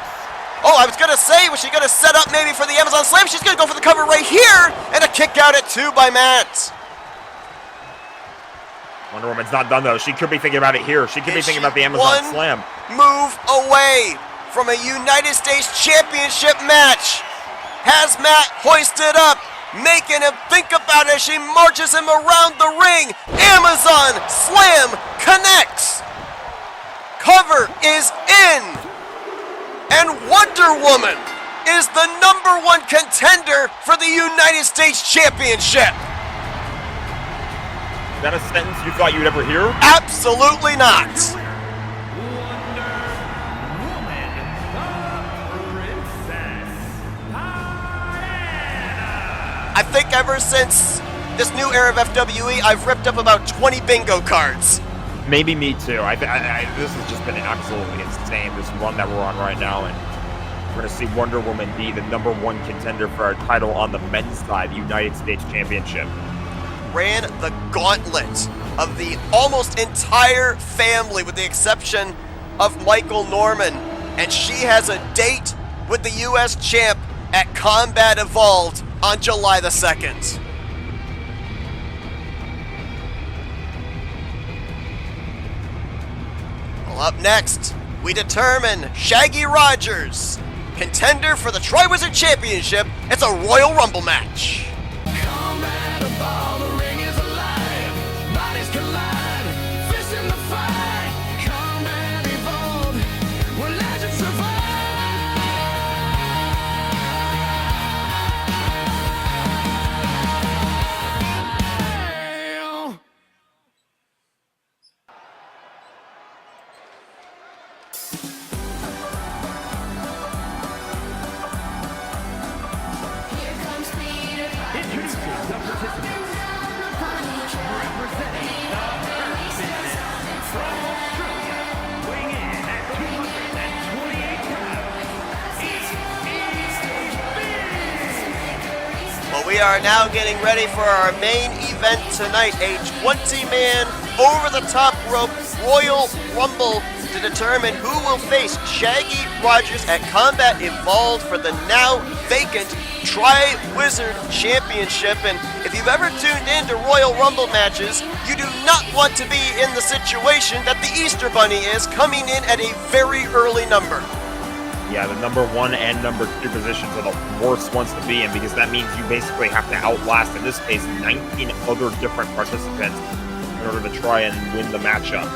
Oh, I was going to say, was she going to set up maybe for the Amazon Slam? She's going to go for the cover right here. And a kick out at 2 by Matt. Wonder Woman's not done though. She could be thinking about it here. She could be thinking about the Amazon Slam. Move away from a United States Championship match. Has Matt hoisted up, making him think about it as she marches him around the ring. Amazon Slam connects. Cover is in. And Wonder Woman is the number 1 contender for the United States Championship. Is that a sentence you thought you'd ever hear? Absolutely not. I think ever since this new era of FWE, I've ripped up about 20 bingo cards. Maybe me too. This has just been absolutely insane, this run that we're on right now, and we're going to see Wonder Woman be the number 1 contender for our title on the men's side, the United States Championship. Ran the gauntlet of the almost entire family with the exception of Michael Norman, and she has a date with the U.S. champ at Combat Evolved on July the 2nd. Up next, we determine Shaggy Rogers, contender for the Tri-Wizard Championship. It's a Royal Rumble match. Combat Evolved, the ring is alive. Bodies collide, fists in the fight. Combat Evolved, where legends survive. Introducing the participants. Representing the Hurt Business from Australia, weighing in at 228 pounds. Well, we are now getting ready for our main event tonight, a 20-man over-the-top rope Royal Rumble to determine who will face Shaggy Rogers at Combat Evolved for the now vacant Tri-Wizard Championship. And if you've ever tuned in to Royal Rumble matches, you do not want to be in the situation that the Easter Bunny is, coming in at a very early number. Yeah, the number 1 and number 2 positions are the worst ones to be in because that means you basically have to outlast, in this case, 19 other different participants in order to try and win the matchup.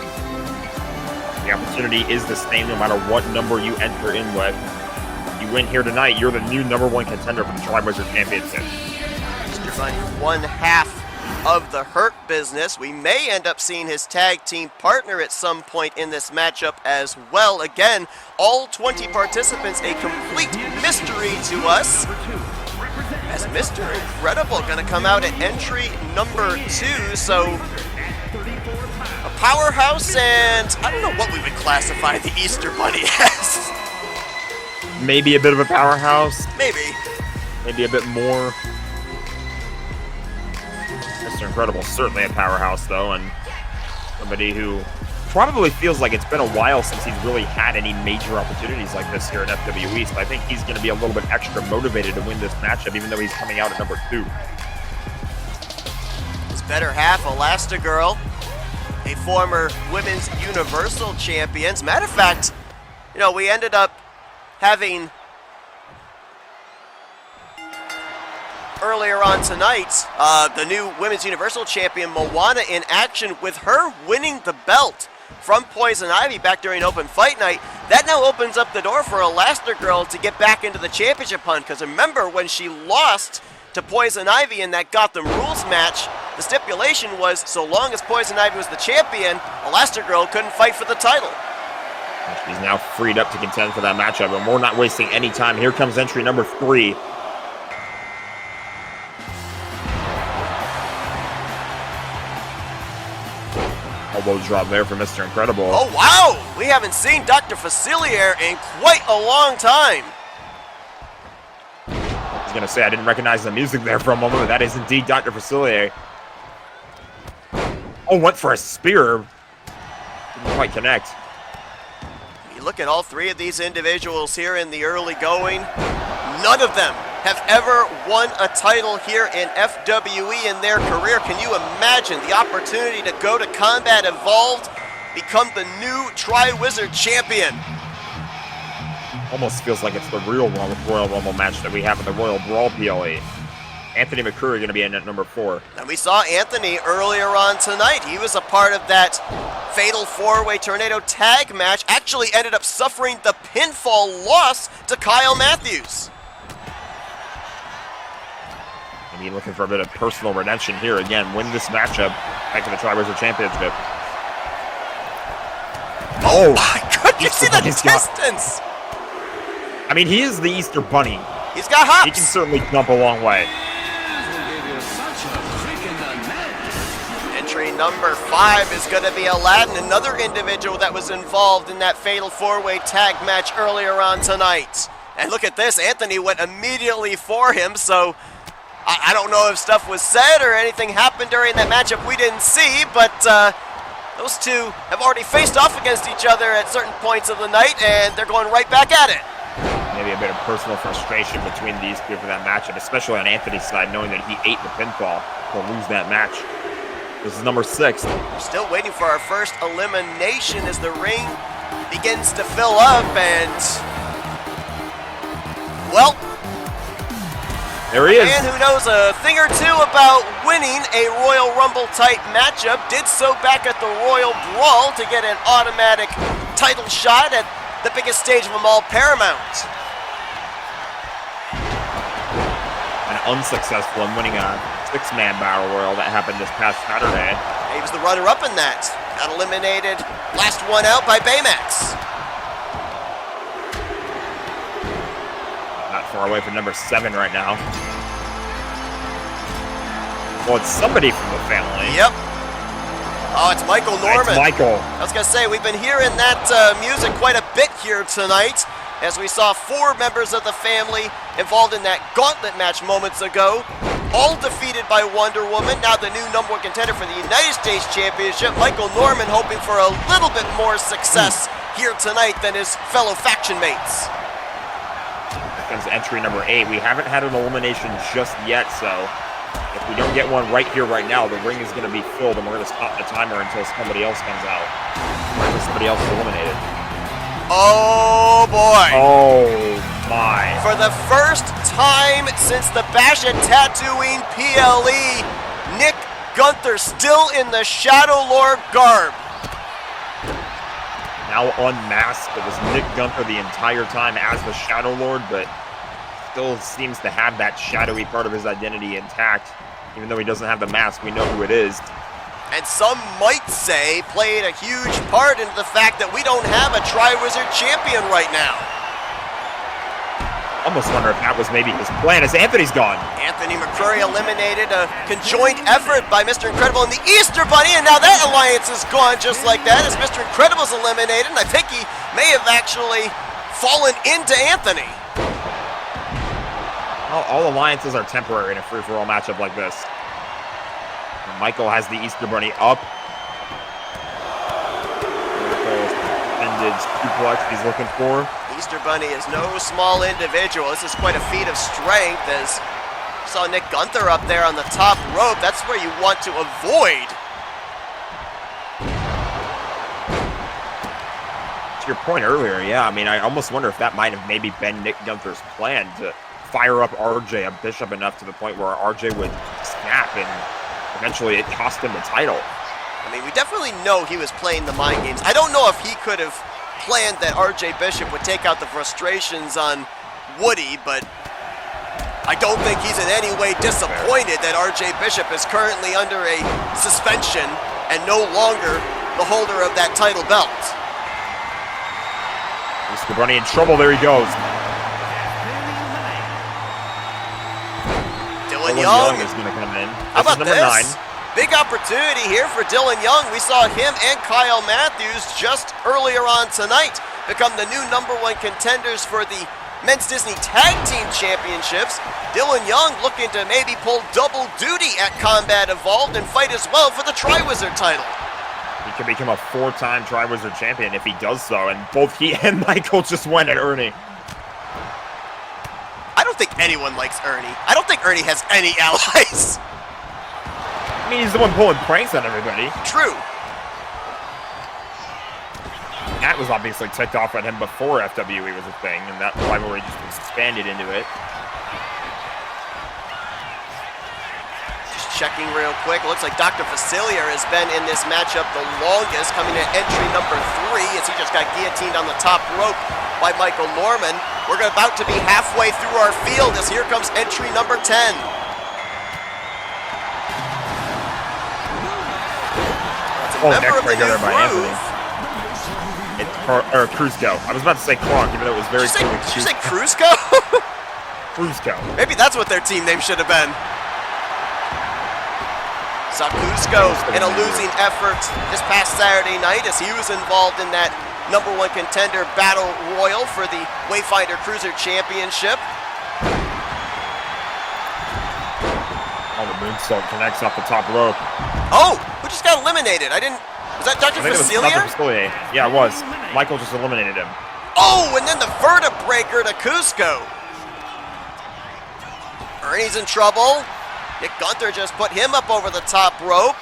The opportunity is the same no matter what number you enter in with. If you win here tonight, you're the new number 1 contender for the Tri-Wizard Championship. Mr. Bunny, one half of the Hurt Business. We may end up seeing his tag team partner at some point in this matchup as well. Again, all 20 participants, a complete mystery to us. As Mr. Incredible going to come out at entry number 2, so a powerhouse, and I don't know what we would classify the Easter Bunny as. Maybe a bit of a powerhouse. Maybe. Maybe a bit more. Mr. Incredible, certainly a powerhouse, though, and somebody who probably feels like it's been a while since he's really had any major opportunities like this here in FWE, so I think he's going to be a little bit extra motivated to win this matchup, even though he's coming out at number 2. His better half, Elastigirl, a former Women's Universal Champions. Matter of fact, you know, we ended up having earlier on tonight, the new Women's Universal Champion, Moana, in action with her winning the belt from Poison Ivy back during Open Fight Night. That now opens up the door for Elastigirl to get back into the championship hunt, because remember when she lost to Poison Ivy in that Gotham Rules match, the stipulation was so long as Poison Ivy was the champion, Elastigirl couldn't fight for the title. She's now freed up to contend for that matchup, and we're not wasting any time. Here comes entry number 3. Elbow drop there for Mr. Incredible. Oh, wow! We haven't seen Dr. Facilier in quite a long time. I was going to say, I didn't recognize the music there for a moment, but that is indeed Dr. Facilier. Oh, went for a spear. Didn't quite connect. You look at all three of these individuals here in the early going, none of them have ever won a title here in FWE in their career. Can you imagine the opportunity to go to Combat Evolved, become the new Tri-Wizard champion? Almost feels like it's the real Royal Rumble match that we have in the Royal Brawl PLE. Anthony McCreary going to be in at number 4. And we saw Anthony earlier on tonight. He was a part of that fatal 4-way tornado tag match. Actually ended up suffering the pinfall loss to Kyle Matthews. Maybe looking for a bit of personal redemption here. Again, win this matchup back to the Tri-Wizard Championship. Oh my goodness, you see the He's got- distance. I mean, he is the Easter Bunny. He's got hops. He can certainly jump a long way. Entry number 5 is going to be Aladdin, another individual that was involved in that fatal 4-way tag match earlier on tonight. And look at this, Anthony went immediately for him, so I don't know if stuff was said or anything happened during that matchup we didn't see, but those two have already faced off against each other at certain points of the night, and they're going right back at it. Maybe a bit of personal frustration between these two for that matchup, especially on Anthony's side, knowing that he ate the pinfall to lose that match. This is number 6. We're still waiting for our first elimination as the ring begins to fill up, and well, There he is. man who knows a thing or two about winning a Royal Rumble type matchup did so back at the Royal Brawl to get an automatic title shot at the biggest stage of them all, Paramount. And unsuccessful in winning a 6-man battle royal that happened this past Saturday. He was the runner-up in that. Got eliminated, last one out by Baymax. Not far away from number 7 right now. Well, it's somebody from the family. Yep. Oh, it's Michael Norman. It's Michael. I was going to say, we've been hearing that music quite a bit here tonight, as we saw 4 members of the family involved in that gauntlet match moments ago, all defeated by Wonder Woman, now the new #1 contender for the United States Championship. Michael Norman hoping for a little bit more success here tonight than his fellow faction mates. Here comes entry number 8. We haven't had an elimination just yet, so if we don't get one right here, right now, the ring is going to be filled, and we're going to stop the timer until somebody else comes out. Or until somebody else is eliminated. Oh boy. Oh my. For the first time since the Bash at Tatooine PLE, Nick Gunther still in the Shadow Lord garb. Now unmasked. It was Nick Gunther the entire time as the Shadow Lord, but still seems to have that shadowy part of his identity intact. Even though he doesn't have the mask, we know who it is. And some might say played a huge part into the fact that we don't have a Tri-Wizard champion right now. Almost wonder if that was maybe his plan, as Anthony's gone. Anthony McCreary eliminated, a conjoined effort by Mr. Incredible and the Easter Bunny, and now that alliance is gone just like that as Mr. Incredible's eliminated, and I think he may have actually fallen into Anthony. All alliances are temporary in a free-for-all matchup like this. And Michael has the Easter Bunny up. Extended suplex he's looking for. Easter Bunny is no small individual. This is quite a feat of strength, as you saw Nick Gunther up there on the top rope. That's where you want to avoid. To your point earlier, yeah, I mean, I almost wonder if that might have maybe been Nick Gunther's plan to fire up RJ, a Bishop, enough to the point where RJ would snap and eventually it cost him the title. I mean, we definitely know he was playing the mind games. I don't know if he could have planned that RJ Bishop would take out the frustrations on Woody, but I don't think he's in any way disappointed that RJ Bishop is currently under a suspension and no longer the holder of that title belt. Mr. Bunny in trouble. There he goes. Dylan Young is going to come in. How about number this? 9. Big opportunity here for Dylan Young. We saw him and Kyle Matthews just earlier on tonight become the new #1 contenders for the Men's Disney Tag Team Championships. Dylan Young looking to maybe pull double duty at Combat Evolved and fight as well for the Triwizard title. He could become a 4-time Triwizard champion if he does so, and both he and Michael just went at Ernie. I don't think anyone likes Ernie. I don't think Ernie has any allies. I mean, he's the one pulling pranks on everybody. True. Matt was obviously ticked off at him before FWE was a thing, and that rivalry just expanded into it. Just checking real quick. Looks like Dr. Facilier has been in this matchup the longest, coming in entry number 3 as he just got guillotined on the top rope by Michael Norman. We're about to be halfway through our field as here comes entry number 10. Oh, Member neck of the breaker New there by Anthony. Groove. Or Cruzco. I was about to say Kronk, even though it was very Did clearly you say Cruzco? Cruzco. Maybe that's what their team name should have been. Saw Cusco in a losing effort this past Saturday night as he was involved in that #1 contender battle royal for the Wayfinder Cruiser Championship. Oh, the moonsault connects off the top rope. Oh, who just got eliminated? Was that Dr. I think it was Facilier? Dr. Facilier. Yeah, it was. Michael just eliminated him. Oh, and then the vertebreaker to Cusco. Ernie's in trouble. Nick Gunther just put him up over the top rope.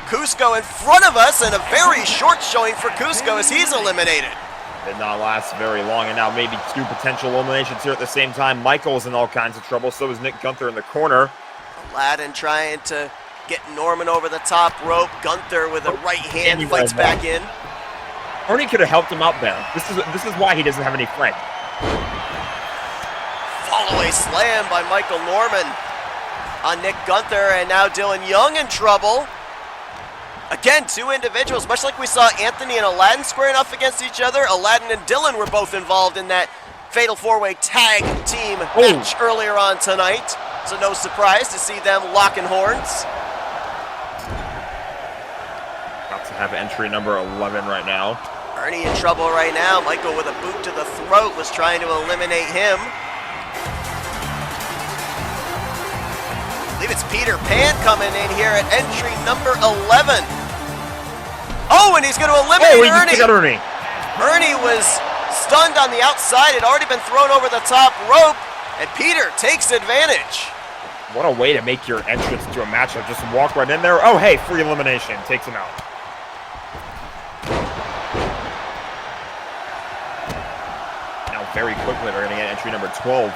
Cusco in front of us, and a very short showing for Cusco as he's eliminated. Did not last very long, and now maybe 2 potential eliminations here at the same time. Michael's in all kinds of trouble, so is Nick Gunther in the corner. Aladdin trying to get Norman over the top rope. Gunther with a right hand fights back in. Ernie could have helped him out there. This is why he doesn't have any friends. Follow-away slam by Michael Norman on Nick Gunther, and now Dylan Young in trouble. Again, 2 individuals, much like we saw Anthony and Aladdin squaring off against each other. Aladdin and Dylan were both involved in that Fatal 4-Way Tag Team match earlier on tonight, so no surprise to see them locking horns. About to have entry number 11 right now. Ernie in trouble right now. Michael with a boot to the throat was trying to eliminate him. I believe it's Peter Pan coming in here at entry number 11. Oh, and he's going to eliminate he just Ernie. got Ernie. Ernie was stunned on the outside, had already been thrown over the top rope, and Peter takes advantage. What a way to make your entrance to a matchup. Just walk right in there. Oh, hey, free elimination. Takes him out. Now very quickly, we're going to get entry number 12.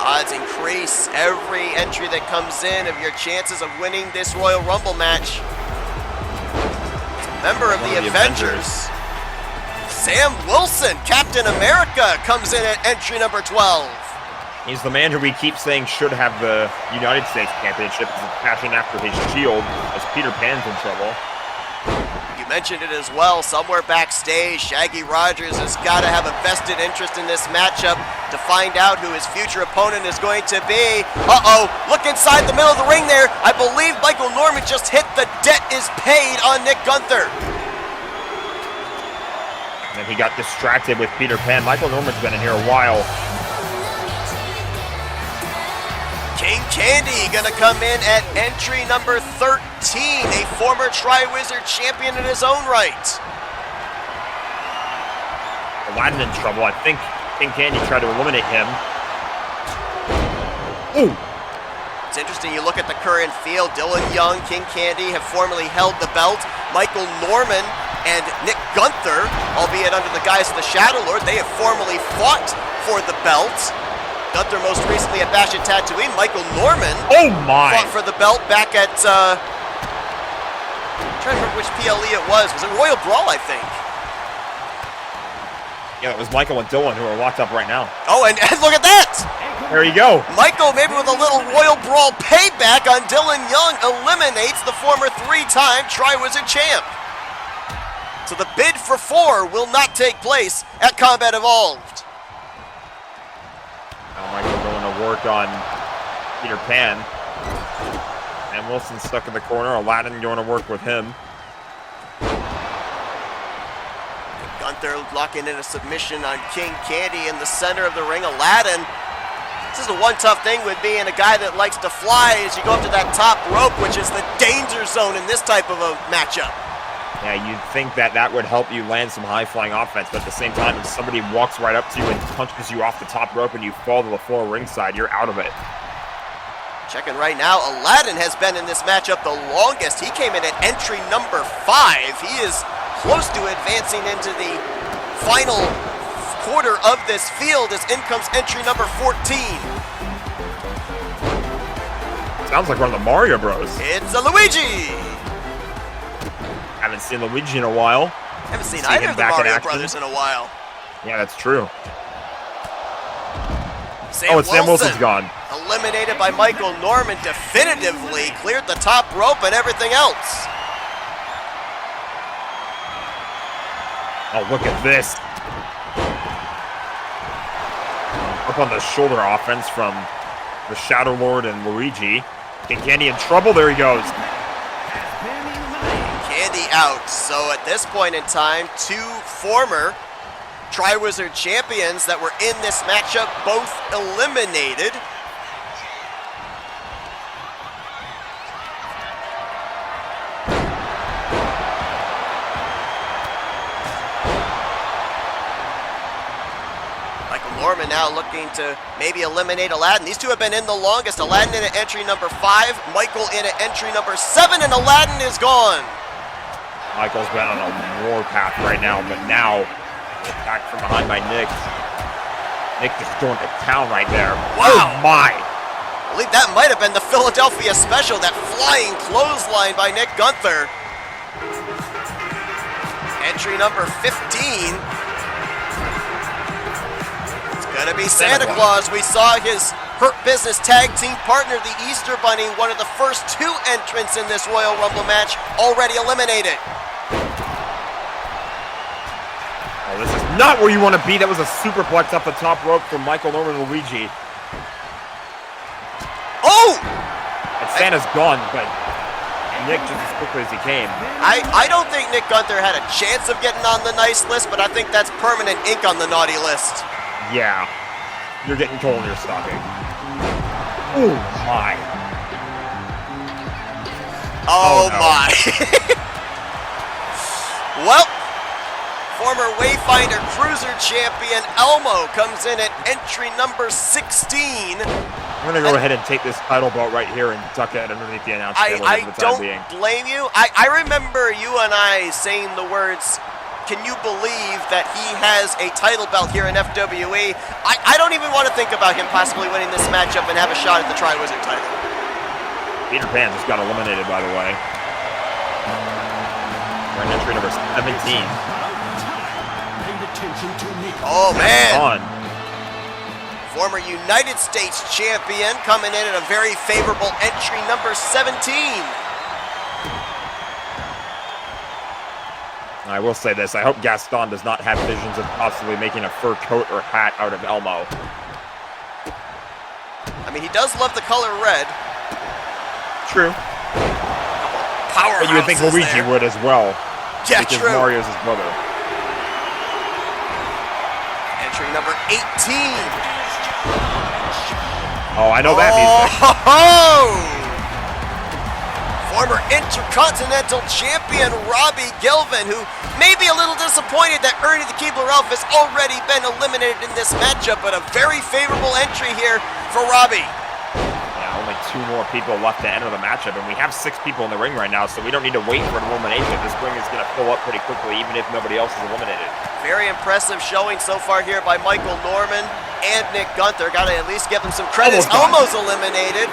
Odds increase every entry that comes in of your chances of winning this Royal Rumble match. Member of the Avengers, Sam Wilson, Captain America, comes in at entry number 12. He's the man who we keep saying should have the United States Championship because of passion after his shield as Peter Pan's in trouble. You mentioned it as well, somewhere backstage, Shaggy Rogers has got to have a vested interest in this matchup to find out who his future opponent is going to be. Uh-oh, look inside the middle of the ring there. I believe Michael Norman just hit the debt is paid on Nick Gunther. And he got distracted with Peter Pan. Michael Norman's been in here a while. King Candy gonna come in at entry number 13, a former Triwizard champion in his own right. Aladdin in trouble. I think King Candy tried to eliminate him. Ooh! It's interesting, you look at the current field, Dylan Young, King Candy have formerly held the belt. Michael Norman and Nick Gunther, albeit under the guise of the Shadow Lord, they have formerly fought for the belt. Gunther most recently at Bash at Tatooine. Michael Norman Oh my! fought for the belt back at, I'm trying to remember which PLE it was. Was it Royal Brawl, I think? Yeah, it was Michael and Dylan who are locked up right now. Oh, and look at that! There you go. Michael, maybe with a little Royal Brawl payback on Dylan Young, eliminates the former 3-time Tri-Wizard champ. So the bid for 4 will not take place at Combat Evolved. Now Michael going to work on Peter Pan. And Wilson stuck in the corner. Aladdin going to work with him. Gunther locking in a submission on King Candy in the center of the ring. Aladdin. This is the one tough thing with being a guy that likes to fly as you go up to that top rope, which is the danger zone in this type of a matchup. Yeah, you'd think that would help you land some high-flying offense, but at the same time, if somebody walks right up to you and punches you off the top rope and you fall to the floor ringside, you're out of it. Checking right now, Aladdin has been in this matchup the longest. He came in at entry number 5. He is close to advancing into the final quarter of this field as in comes entry number 14. Sounds like one of the Mario Bros. It's a Luigi! Haven't seen Luigi in a while. Haven't seen See either him of the back in Mario action? Brothers in a while. Yeah, that's true. Sam Wilson's gone. Eliminated by Michael Norman definitively, cleared the top rope and everything else. Oh, look at this. Up on the shoulder offense from the Shadow Lord and Luigi. Get Candy in trouble. There he goes. Candy out. So at this point in time, 2 former Tri-Wizard champions that were in this matchup both eliminated. Michael Norman now looking to maybe eliminate Aladdin. These two have been in the longest. Aladdin in at entry number 5, Michael in at entry number 7, and Aladdin is gone. Michael's been on a war path right now, but now attacked from behind by Nick. Nick just going to town right there. Wow. Oh my! I believe that might have been the Philadelphia special, that flying clothesline by Nick Gunther. Entry number 15. It's gonna be Santa Claus. We saw his Hurt Business tag team partner, the Easter Bunny, one of the first 2 entrants in this Royal Rumble match, already eliminated. Oh, this is not where you want to be. That was a superplex up the top rope from Michael Norman and Luigi. Oh! And Santa's gone, but Nick just as quickly as he came. I don't think Nick Gunther had a chance of getting on the nice list, but I think that's permanent ink on the naughty list. Yeah. You're getting coal in your stocking. Oh my. Oh, no. my. Well, former Wayfinder Cruiser champion Elmo comes in at entry number 16. I'm going to go ahead and take this title belt right here and tuck it underneath the announce table I for the time don't being. blame you. I remember you and I saying the words, can you believe that he has a title belt here in FWE? I don't even want to think about him possibly winning this matchup and have a shot at the Tri-Wizard title. Peter Pan just got eliminated, by the way. We're in entry number 17. Oh, man. On. Former United States champion coming in at a very favorable entry number 17. I will say this, I hope Gaston does not have visions of possibly making a fur coat or hat out of Elmo. I mean, he does love the color red. True. Powerhouses But you would think Luigi there. would as well. Yeah, because true. Mario's his brother. Entry number 18. Oh, I know that music. Oh! Former Intercontinental Champion Robbie Gilvin, who may be a little disappointed that Ernie the Keebler Elf has already been eliminated in this matchup, but a very favorable entry here for Robbie. Yeah, only 2 more people left to enter the matchup, and we have 6 people in the ring right now, so we don't need to wait for an elimination. This ring is going to fill up pretty quickly, even if nobody else is eliminated. Very impressive showing so far here by Michael Norman. and Nick Gunther. Got to at least give them some credit. Almost Almost eliminated.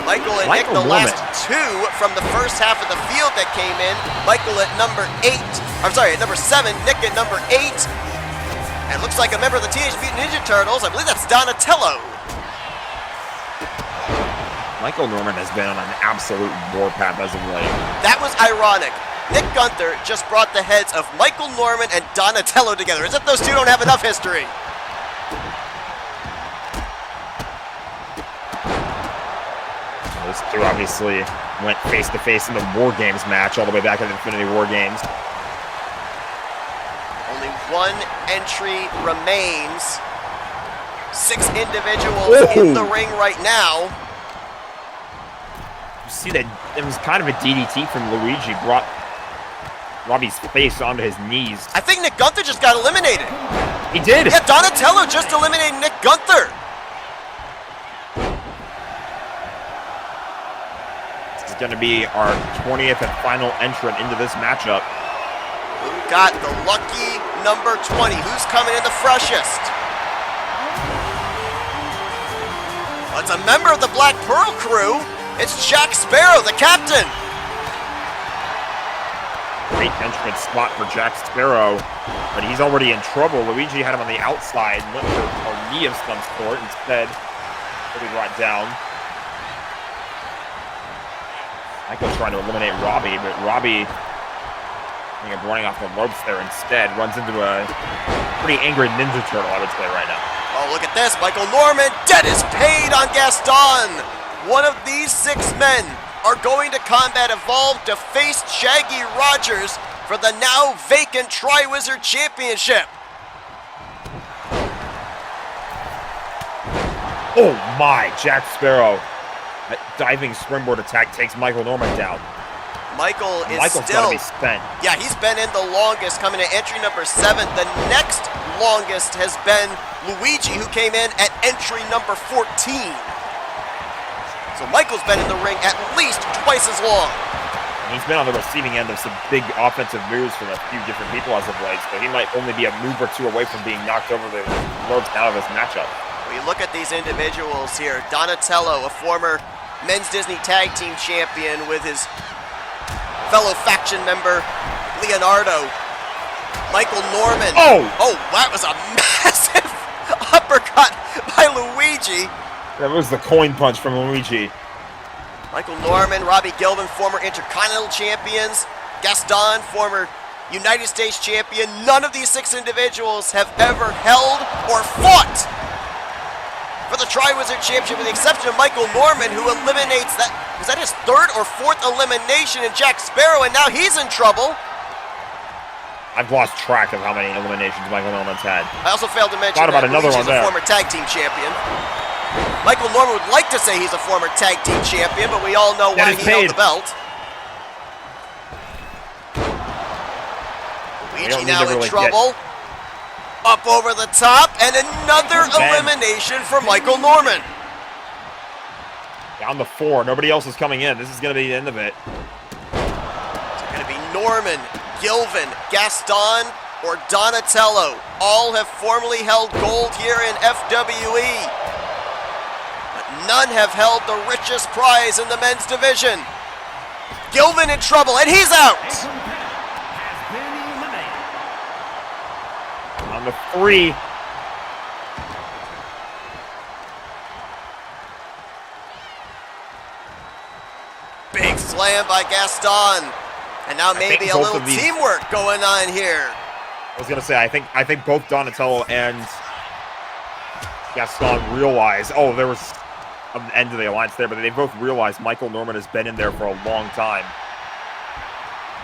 Michael and Nick, Michael the Norman. last two from the first half of the field that came in. Michael at number 8. I'm sorry, at number 7. Nick at number 8. And looks like a member of the Teenage Mutant Ninja Turtles. I believe that's Donatello. Michael Norman has been on an absolute warpath as of late. That was ironic. Nick Gunther just brought the heads of Michael Norman and Donatello together, as if those two don't have enough history. Those two obviously went face-to-face in the War Games match all the way back in the Infinity War Games. Only one entry remains. 6 individuals in the ring right now. You see that it was kind of a DDT from Luigi, brought Robbie's face onto his knees. I think Nick Gunther just got eliminated. He did! Yeah, Donatello just eliminated Nick Gunther. This is going to be our 20th and final entrant into this matchup. Who got the lucky number 20? Who's coming in the freshest? Well, it's a member of the Black Pearl crew. It's Jack Sparrow, the captain. Great entrance spot for Jack Sparrow, but he's already in trouble. Luigi had him on the outside, went for a knee of some sort. Instead, he'll be brought down. Michael's trying to eliminate Robbie, but Robbie, I think, running off the ropes there instead, runs into a pretty angry Ninja Turtle, I would say, right now. Oh, look at this. Michael Norman, debt is paid on Gaston. One of these 6 men are going to Combat Evolve to face Shaggy Rogers for the now vacant Tri-Wizard Championship. Oh my, Jack Sparrow. That diving springboard attack takes Michael Norman down. Michael's Michael's still... got to be spent. Yeah, he's been in the longest, coming to entry number 7. The next longest has been Luigi, who came in at entry number 14. So Michael's been in the ring at least twice as long. He's been on the receiving end of some big offensive moves from a few different people as of late, so he might only be a move or two away from being knocked over the ropes out of this matchup. When you look at these individuals here, Donatello, a former Men's Disney Tag Team Champion with his fellow faction member, Leonardo. Michael Norman. Oh, that was a massive uppercut by Luigi. that was the coin punch from Luigi. Michael Norman, Robbie Gilvin, former Intercontinental Champions. Gaston, former United States Champion. None of these 6 individuals have ever held or fought for the Tri-Wizard Championship, with the exception of Michael Norman, who eliminates that. Was that his 3rd or 4th elimination in Jack Sparrow, and now he's in trouble. I've lost track of how many eliminations Michael Norman's had. I also failed to mention Thought about that another Luigi's one there. a former tag team champion. Michael Norman would like to say he's a former tag team champion, but we all know why he held the belt. Luigi now in trouble. Up over the top, and another elimination for Michael Norman. Down to 4. Nobody else is coming in. This is going to be the end of it. It's going to be Norman, Gilvin, Gaston, or Donatello. All have formerly held gold here in FWE. But none have held the richest prize in the men's division. Gilvin in trouble, and he's out. On the 3. Big slam by Gaston. And now maybe a both little of these- teamwork going on here. I was going to say, I think both Donatello and Gaston realize, there was an end to the alliance there, but they both realize Michael Norman has been in there for a long time.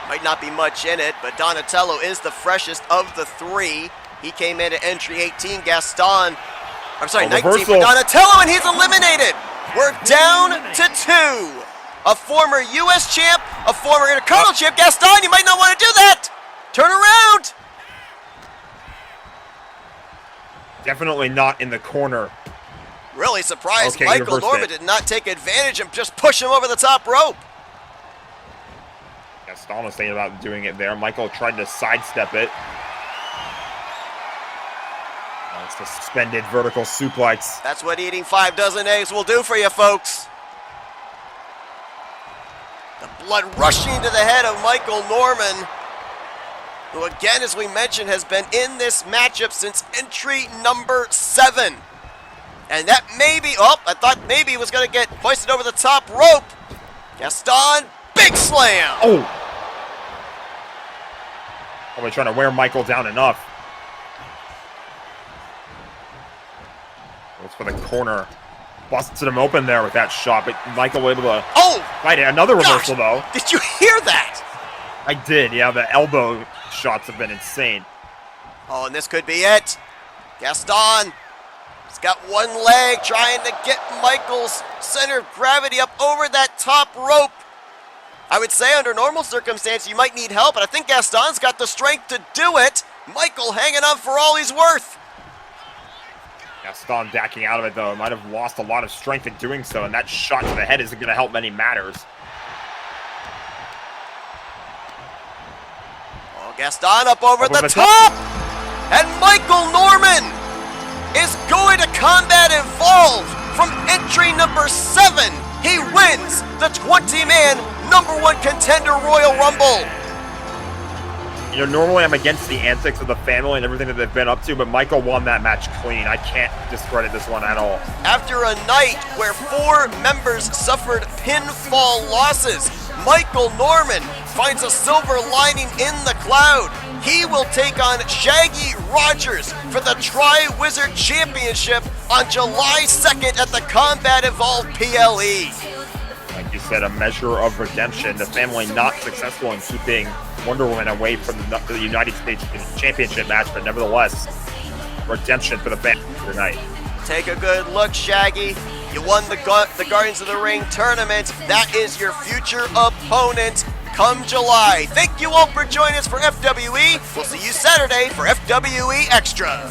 Might not be much in it, but Donatello is the freshest of the 3. He came in at entry 18. Gaston, 19 for reversal. Donatello, and he's eliminated. We're down to 2. A former U.S. champ, a former Intercontinental champ. Gaston, you might not want to do that. Turn around. Definitely not in the corner. Really surprised Okay, Michael reversed Norman it. did not take advantage and just push him over the top rope. Gaston was thinking about doing it there. Michael tried to sidestep it. It's a suspended vertical suplex. That's what eating 5 dozen eggs will do for you, folks. The blood rushing to the head of Michael Norman, who again, as we mentioned, has been in this matchup since entry number 7. And that maybe, I thought maybe he was going to get hoisted over the top rope. Gaston, big slam. Oh! Probably trying to wear Michael down enough. Goes for the corner. Busted him open there with that shot, but Michael able to fight it. Another reversal, though. Did you hear that? I did, yeah. The elbow shots have been insane. Oh, and this could be it. Gaston, he's got one leg trying to get Michael's center of gravity up over that top rope. I would say under normal circumstances you might need help, but I think Gaston's got the strength to do it. Michael hanging on for all he's worth. Gaston backing out of it, though. Might have lost a lot of strength in doing so, and that shot to the head isn't going to help many matters. Oh, Gaston up over the top! And Michael Norman is going to Combat Evolved from entry number 7. He wins the 20-man #1 contender Royal Rumble. You know, normally I'm against the antics of the family and everything that they've been up to, but Michael won that match clean. I can't discredit this one at all. After a night where 4 members suffered pinfall losses, Michael Norman finds a silver lining in the cloud. He will take on Shaggy Rogers for the Tri-Wizard Championship on July 2nd at the Combat Evolved PLE. Like you said, a measure of redemption. The family not successful in keeping Wonder Woman away from the United States Championship match, but nevertheless, redemption for the family tonight. Take a good look, Shaggy. You won the Guardians of the Ring tournament. That is your future opponent come July. Thank you all for joining us for FWE. We'll see you Saturday for FWE Extra.